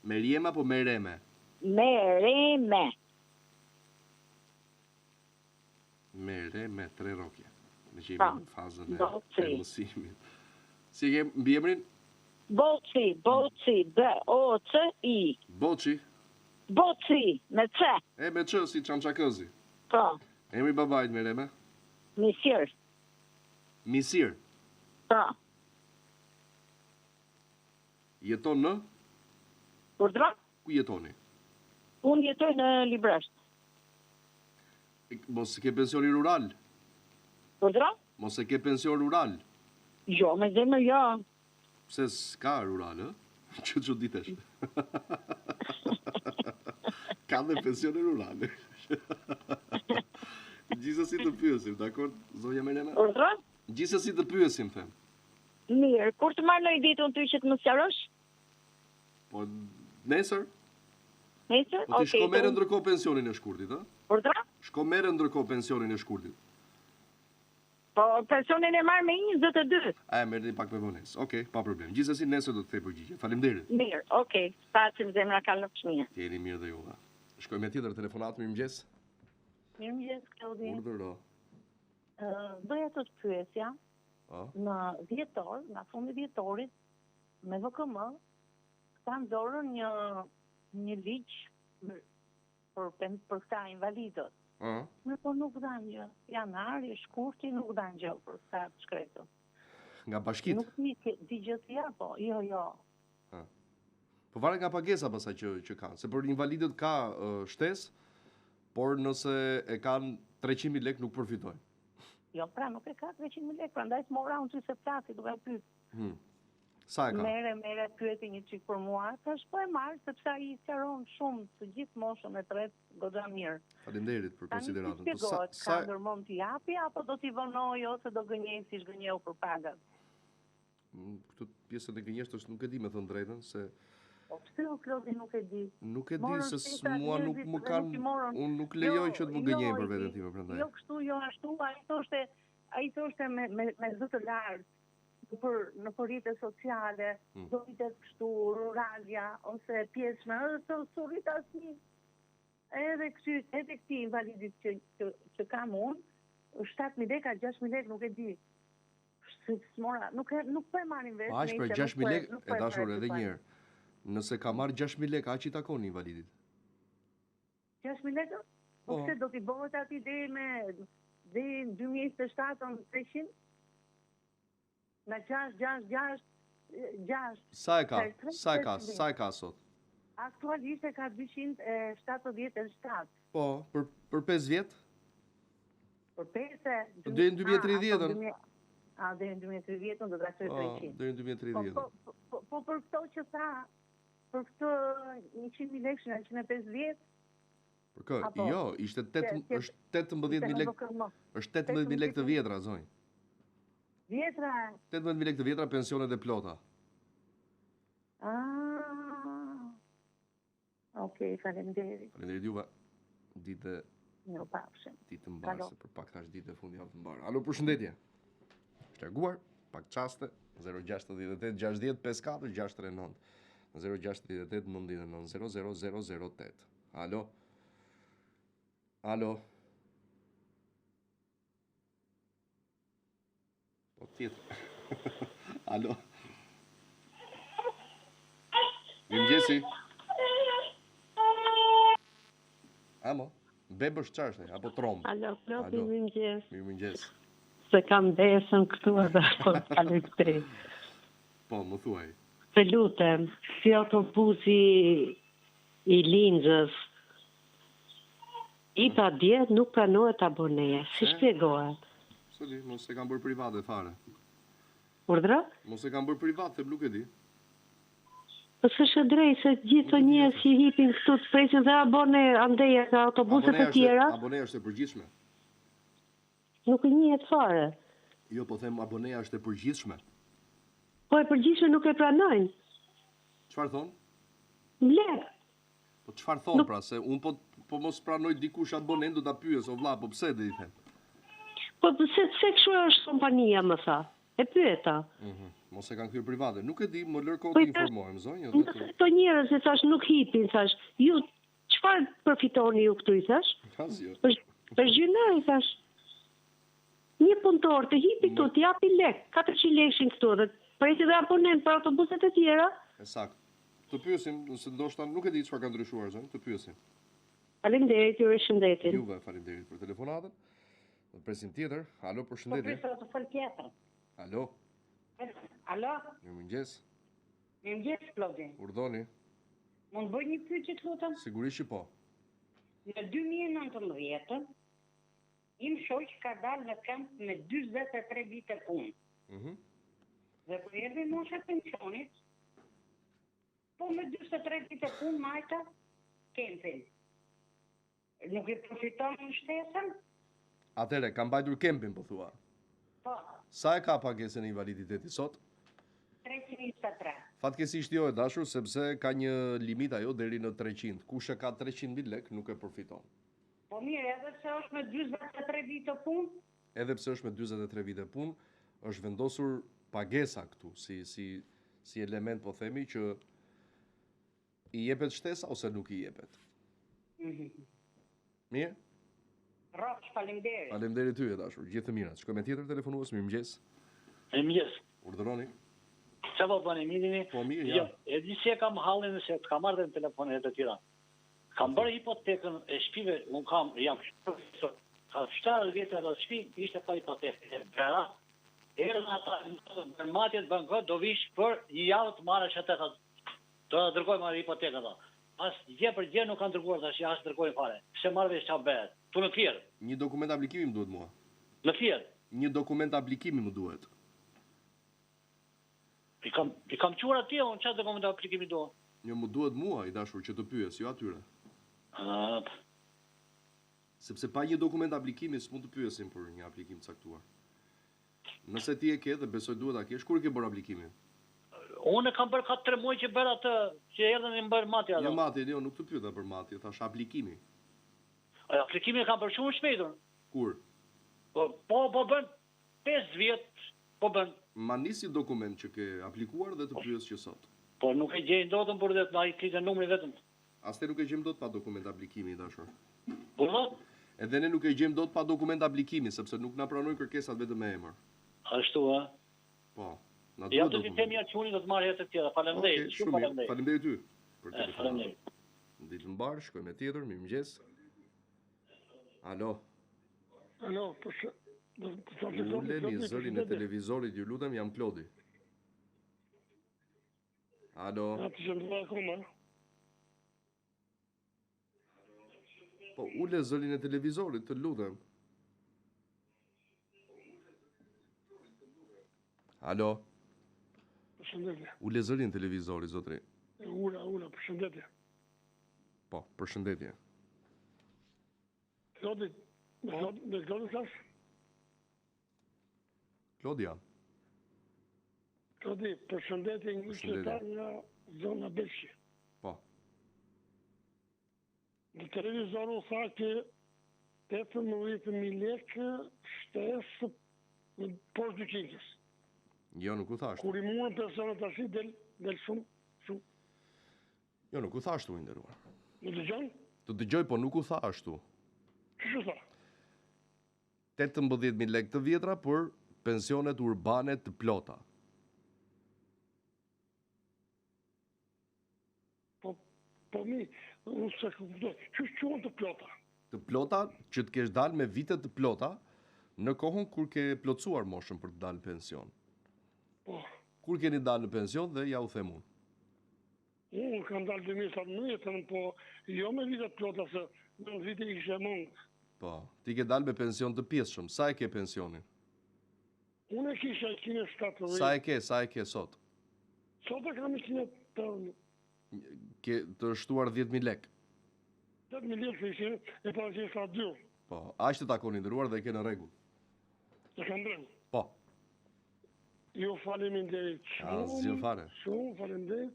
Meriema apo Mereme? Mereme. Mereme, 3 rokje. Me që jemi në fazën e mësimit. Si e ke mbi emrin? Boci, B-O-C-I. Boci? Boci, me C. Me C, si Çamçakëzi. Po. Emri babait Mereme? Misir. Misir? Po. Jeton në? Urdhra? Ku jetoni? Unë jetoj në Libresht. Mos e ke pensioni rural? Urdhra? Mos e ke pension rural? Jo, me zemër jo. Pse s'ka rural, Që ditesh? Ka dhe pensione rurale. Gjithsesi të pyesim, dakor, zonja Mereme? Urdhra? Gjithsesi të pyesim, them. Mirë, kur të marrë në i ditë unë ty që të më sqarosh? Po, nesër? Nesër? Po ti shko merë ndërkohë pensionin e shkurtit, Urdhra? Shko merë ndërkohë pensionin e shkurtit. Po, pensionin e marrë me 22. Merë një pak me vones. Okej, pa problem. Gjithsesi nesër do të thej përgjigje. Faleminderit. Mirë, okej. Pacim zemra kalë në pëshmija. Jeni mirë dhe juve. Shkojmë me tjetër telefonat, mirëmëngjes. Mirëmëngjes, Klaudi. Urdhëro. Doja të të pyesja, në dhjetor, nga fundi dhjetorit, me VKM, ka ndorën një ligj për këta invalidët. Me po nuk dhanë gjë. Janari, shkurti, nuk dhanë gjë për këta shkretët. Nga bashkit? Nuk di gjësia, po, jo. Po varet nga pagesa pasaj që kanë. Se për invalidët ka shtesë, por nëse e kanë 300.000 lekë nuk përfitojnë. Jo, pra nuk e ka 300.000 lekë, pra ndaj s'mora unë që se plasi duke pyet. Sa e ka? Mere pyeti një qik për mua, tash po e marrë, sepse ai i sqaron shumë të gjithë moshën e tret goxha mirë. Faleminderit për konsideratën. Tani shpjegohet, ka ndërmend t'i japi apo do t'i vonoj ose do gënjej si gënjeu për pagat? Këtë pjesën e gënjeshtës nuk e di me thënë drejtën, se... Po pse o Klodi nuk e di? Nuk e di, se mua nuk më kanë... Unë nuk lejoj që të më gënjej për vetën time, prandaj. Jo kështu, jo ashtu, ai thoshte me zë të lartë, në rrjetet sociale, do rritet kështu, ruralja, ose pjesme, ose rrit asnjë. Edhe këti invalidit që kam unë, 7.000 lekë, 6.000 lekë, nuk e di. Nuk po e marrin vesh. Aq për 6.000 lekë, e dashur edhe njëherë. Nëse ka marrë 6.000 lekë, aq i takon invalidit. 6.000 lekë? Po pse do t'i bëhet aty deri në 2027 300? Në 6. Sa e ka sot? Aktualisht e ka 277. Po, për 5 vjetë? Për 5 Dhe në 2030-ën? Dhe në 2030-ën do të rastoj 300. Dhe në 2030-ën. Po për këto që tha, për këto 100.000 lekë në 105 vjetë? Për kë? Jo, ishte 18.000 lekë. Është 18.000 lekë të vjetra, zonjë. Vjetra? 18.000 lekë të vjetra, pensionet e plota. Okej, faleminderit. Faleminderit juve. Ditë mbarë, se për pak tash ditë e fundi javë të mbarë. Alo, përshëndetje. Shtarguar, pak qaste, 068 60 54 639. 068 99 00008. Alo. Alo. Po tjetër. Alo. Mirëmëngjesi. Amo, bebësh çfarë, apo tromb? Alo, mirëmëngjes. Mirëmëngjes. Se kam desën këtu edhe po kaloj këtej. Po, më thuaj. Të lutem, si autobusi i Linxës, i pa djetë nuk pranohet aboneja. Si shpjegohet? Së di, mos e kam bërë private fare. Urdhra? Mos e kam bërë private, nuk e di. Po s'është drejt se gjithë të njerëz që hipin këtu të presin dhe abone andeja ka autobuset e tjera. Aboneja është e përgjithshme. Nuk e njihet fare. Jo, po them aboneja është e përgjithshme. Po e përgjithshme nuk e pranojnë. Çfarë thon? Lek. Po çfarë thon pra, se un po mos pranoj dikush abonen do ta pyes o vlla, po pse do i them? Po pse kështu është kompania më tha? E pyeta. Mos e kanë kthyer private. Nuk e di, më lër kohë të informohem, zonjë. Këto njerëz që thash nuk hipin, thash, ju çfarë përfitoni ju këtu i thash? Asgjë. Për gjynoj thash. Një punëtor të hipi këtu, të japi lek, 400 lekë këtu, dhe presi dhe abonent për autobuset e tjera. Saktë. Të pyesim, se ndoshta nuk e di çfarë ka ndryshuar, zonjë, të pyesim. Faleminderit, ju shëndetin. Juve faleminderit për telefonatën. Do presim tjetër. Alo, përshëndetje. Po të fol tjetër. Alo. Alo? Mirëmëngjes. Mirëmëngjes, Klodi. Urdhoni. Mund bëj një pyetje të lutem? Sigurisht që po. Në 2019 im shoq ka dalë në kamp me 43 vite punë. Dhe po erdhi mosha pensionit, po me 43 vite punë majta kempin. Nuk e përfiton në shtesën? Atëre, kam mbajtur kempin, po thua. Po. Sa e ka pagesën e invaliditetit sot? 323. Fatkesisht jo e dashur, sepse ka një limit ajo deri në 300. Kush e ka 300.000 lek, nuk e përfiton. Po mirë, edhe pse është me 43 vite punë? Edhe pse është me 43 vite punë, është vendosur pagesa këtu, si element, po themi, që i jepet shtesa ose nuk i jepet. Mirë? Rosh, faleminderit. Faleminderit ty e dashur. Gjithë të mirat. Shkojmë tjetër telefonues, mirëmëngjes. Mirëmëngjes. Urdhëroni. Çfarë po bëni, mirë? Po mirë, ja. Jo, e di se kam hallin se të kam marrë në telefonet e tjera. Kam bërë hipotekën e shtëpive, jam profesor. Ka 7 vjet ato shtëpi ishte pa hipotekë. Vera. Erdhën ata në matjet bankot do vish për një javë të marrësh atë. Do ta dërgoj marrë hipotekën ato. As gjë për gjë nuk kanë dërguar tash, as dërgojnë fare. Pse marrë vesh çfarë bëhet? Tu në Fier. Një dokument aplikimi më duhet mua. Në Fier. Një dokument aplikimi më duhet. I kam quar atje, unë çfarë dokument aplikimi do? Jo, më duhet mua, i dashur, që të pyes, jo atyre. Sepse pa një dokument aplikimi s'mund të pyesim për një aplikim caktuar. Nëse ti e ke dhe besoj duhet ta kesh, kur ke bërë aplikimin? Unë kam bërë ka 3 muaj që bërë atë, që erdhën e më bërë matja. Jo matja, jo, nuk të pyeta për matja, thash aplikimi. Aplikimi e kam bërë shumë shpejtur. Kur? Po bën 5 vjet, po bën. Ma nisi dokument që ke aplikuar dhe të pyes që sot. Po nuk e gjej dotën për det, ai klikë numrin vetëm. Aste nuk e gjejmë dot pa dokument aplikimi, dashur. Po? Edhe ne nuk e gjejmë dot pa dokument aplikimi, sepse nuk na pranojnë kërkesat vetëm me emër. Ashtu, a? Po. Ja do të themi atë çuni do të marrë jetë të tjera. Faleminderit. Shumë faleminderit. Faleminderit ty për telefonin. Faleminderit. Ditë mbar, shkojmë me tjetër, mirëmëngjes. Alo. Alo, Uleni zërin e televizorit, ju lutem, jam Klodi. Alo. Po, ule zërin e televizorit, të lutem. Alo. Përshëndetje. Ule zërin e televizorit, zotri. Ula, përshëndetje. Po, përshëndetje. Klodi, me Klodi thash? Klodi jam. Klodi, përshëndetje një qytetar nga zona Belshi. Po. Në televizoru tha që 18.000 lekë shtesë në poshtë dyqinjës. Jo, nuk u thashtu. Kur i muën personat ashtë del shumë. Jo, nuk u thashtu, i nderuar. Në dëgjon? Të dëgjoj, po nuk u thashtu. Kështu tha? 18.000 lekë të vjetra për pensionet urbane të plota. Po mi, unë se kuptoj, që të plota? Të plota që të kesh dalë me vitet të plota në kohën kur ke plotësuar moshën për të dalë pension. Po. Kur keni dalë në pension dhe ja u them unë? Unë kam dalë 2017, po jo me vitet plota se në vite i kishe mund. Po, ti ke dalë me pension të pjesshëm. Sa e ke pensionin? Unë e kisha 170. Sa e ke sot? Sot e kam 180. Ke të shtuar 10.000 lek. 8.000 lek se ishe e pa që ishta 2. Po, aq të takoni ndëruar dhe ke në rregull. E kam rregull. Po. Jo faleminderit. Asgjë fare. Shumë faleminderit.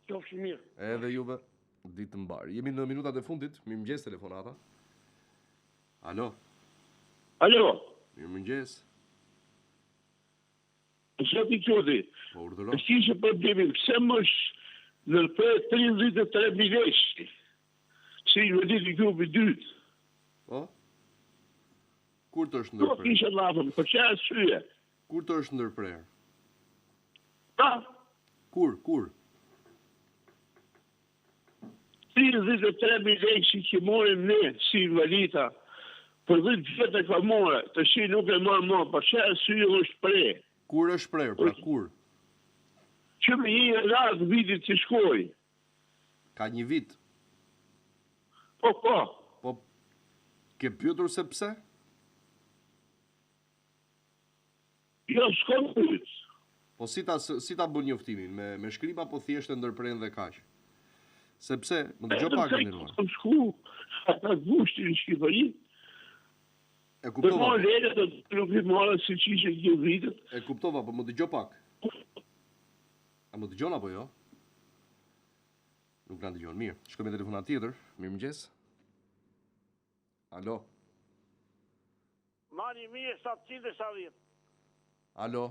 Qofshi mirë. Edhe juve ditë të mbar. Jemi në minutat e fundit. Mirëmëngjes telefonata. Alo. Alo. Mirëmëngjes. Shati qodi. Po, urdhëro. Si që problemin, pse mësh nërpre 33.000 lekë? Si i vendit i grupi 2. Po? Kur të është ndërprer? Po kisha lafën, për që arsye? Kur të është ndërprer? Pa? Kur? 33.000 lekë që morim ne, si invalida, për 10 vjetë e ka more, të shi nuk e marë më, për që arsye është prej? Kur është shprehur, pra kur? Që me një radhë vitit që shkoj. Ka një vit? Po. Po, ke pyetur se pse? Jo, s'kom pyet. Po si ta bën njoftimin? Me shkrim apo thjesht e ndërpren dhe kaq? Sepse, më dëgjoj pak më nderuar. Kam shku, ata gushtin në Shqipëri. E kuptova. Po lere të nuk i marrë si qishe një vitet. E kuptova, po më dëgjoj pak. A më dëgjon apo jo? Nuk na dëgjon. Mirë. Shkojmë me telefonat tjetër. Mirëmëngjes. Alo. Mani 1770. Alo.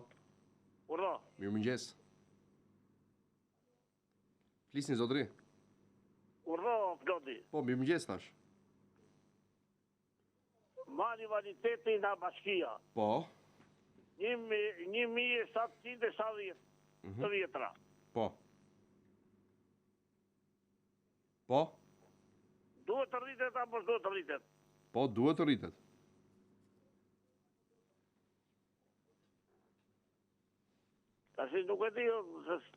Urdhë. Mirëmëngjes. Flisni zotëri. Urdhë, Ploti. Po, mirëmëngjes tash. Mani valiteti nga bashkia. Po. 1770 të vjetra. Po. Po? Duhet të rritet apo s'duhet të rritet? Po, duhet të rritet. Tashi nuk e di,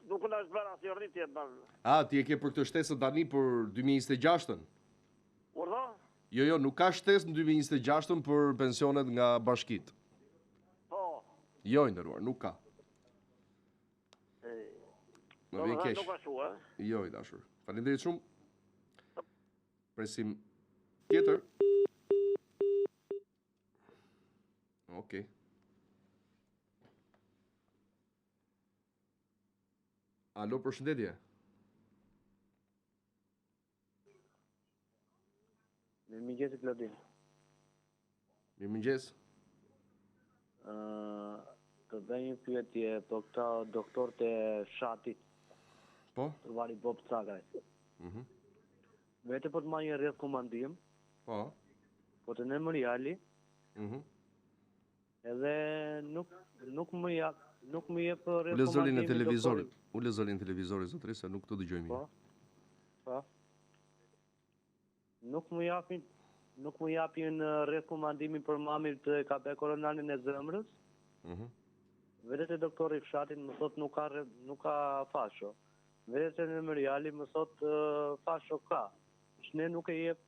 nuk në është bërë asë rritje. A, ti e ke për këtë shtesë tani për 2026-ën? Urdhë? Jo, nuk ka shtesë në 2026-ën për pensionet nga bashkit. Po. Jo, i nderuar, nuk ka. Më vjen keq. Nuk ka shua, Jo, i dashur. Faleminderit shumë. Presim tjetër. Okej. Alo, përshëndetje. Mirëmëngjes Klodin. Mirëmëngjes. Të bëj një pyetje për këta doktorët e fshatit. Po? Të vari Bob Cagaj. Vete po të marrë një rekomandim. Po. Po të në Moriali. Edhe nuk më jep rekomandimin. Ule zërin e televizorit. Ule zërin e televizorit, zotëri, se nuk të dëgjoj mirë. Po. Nuk më japin rekomandimin për mamit të ka be koronanin e zëmrës. Vedet e doktori fshatit më thot nuk ka fasho. Vedet e në Moriali më thot fasho ka. Ne nuk e jep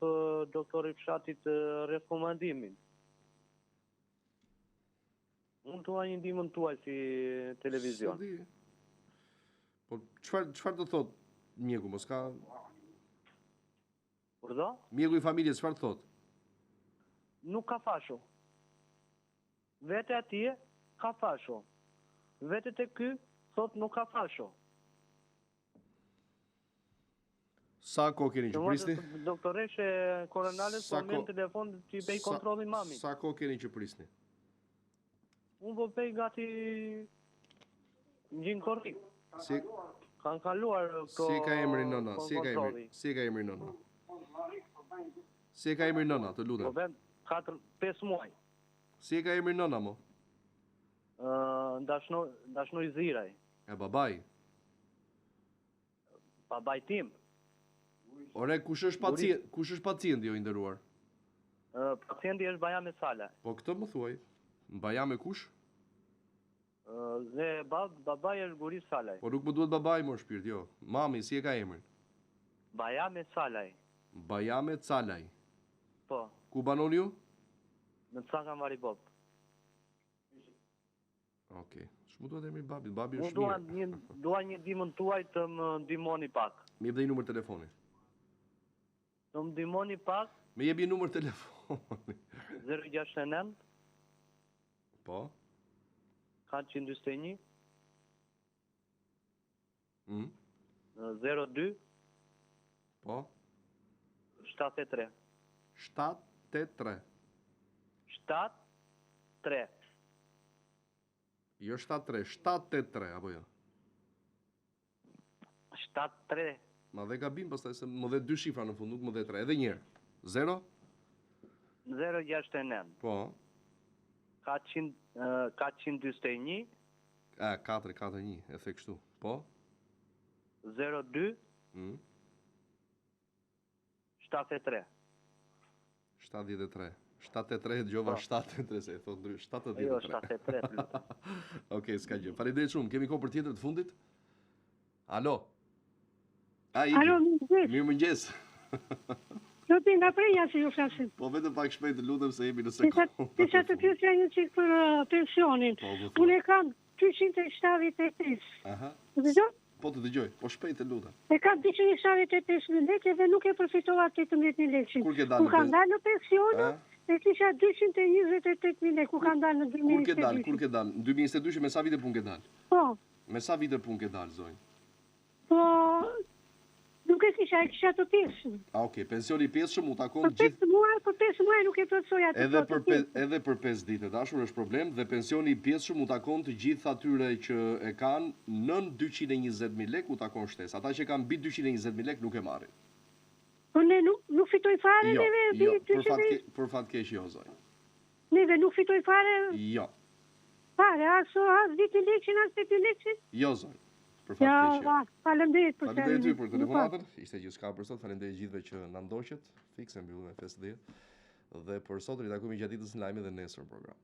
doktori fshatit rekomandimin. Unë tuaj një ndihmën tuaj si televizion. Po çfarë do thot mjeku, mos ka? Urdhë? Mjeku i familjes çfarë thot? Nuk ka fasho. Vete atje ka fasho. Vete te ky thot nuk ka fasho. Sa kohë keni që prisni? Doktoreshe koronales po me në telefon që i bej kontrolin mami. Sa kohë keni që prisni? Unë po bej gati gjinë korrik. Kanë kaluar këto... Si ka emri nëna? Si ka emri nëna? Si ka emri nëna, të lutem? Po ben 4-5 muaj. Si ka emri nëna, mo? Ndashnoj Ziraj. E babaj? Babaj tim. Ore, kush është pacienti, jo i nderuar? Pacienti është Bajame Sala. Po këtë më thuaj. Bajame kush? Dhe babai është Guri Salaj. Po nuk më duhet babai më shpirt, jo. Mami, si e ka emrin? Bajame Salaj. Bajame Calaj. Po. Ku banon ju? Në Caka Maribop. Okej. Shmu duhet emri babit, babi Unë është mirë. dua një ndihmën tuaj të më ndihmoni pak. Më jep dhe një numër telefoni. Të më ndihmoni pak. Më jep një numër telefoni. 069 Po. 421 Mhm. 02 Po. 73. 73. 73. Jo 73, 73 apo jo? 73. Ma dhe gabim, pastaj se më dhe 2 shifra në fund, nuk më dhe 3. Edhe njërë. 0? 069 Po. 421 441, e the kështu. Po. 02 73. 73. 73 dëgjova 73 se e thot ndrysh 73. Jo, 73. Okej, s'ka gjë. Faleminderit shumë. Kemi kohë për tjetër të fundit? Alo. Alo, mirëmëngjes. Do të nga preja si ju flasim. Po vetëm pak shpejt, lutem se jemi në sekondë. Kisha të pyesja një çik për pensionin. Unë kam 278. Aha. Dëgjoj? Po të dëgjoj, po shpejt e lutem. E kam 278.000 lekë dhe nuk e përfitova 18.000 lekë. Kur ke dalë? Ku kam dalë në pension? E kisha 228.000 lekë, ku kam dalë në 2022. Kur ke dalë? Në 2022 me sa vite pun ke dalë? Po. Me sa vite pun ke dalë, zonjë? Po, nuk e kisha të pjesën. Okej, pensioni 5 u takon gjithë. Për 5 muaj nuk e plotësoja të Edhe për 5 ditë, dashur është problem, dhe pensioni 5 u takon të gjithë atyre që e kanë nën 220.000 lekë u takon shtesë. Ata që kanë mbi 220.000 lekë nuk e marrin. Po ne nuk fitoj fare neve. Jo, për fat keq jo, zonjë. Neve nuk fitoj fare? Jo. Fare, as 10 lekë, as 8 lekë? Jo, zonjë. Për fat keq jo. Faleminderit për Faleminderit për telefonatën. Ishte gjithçka për sot. Faleminderit gjithëve që na ndoqët. Fikse mbyllëm me 50. Dhe për sot ritakojmë gjatë ditës në lajme dhe nesër në program.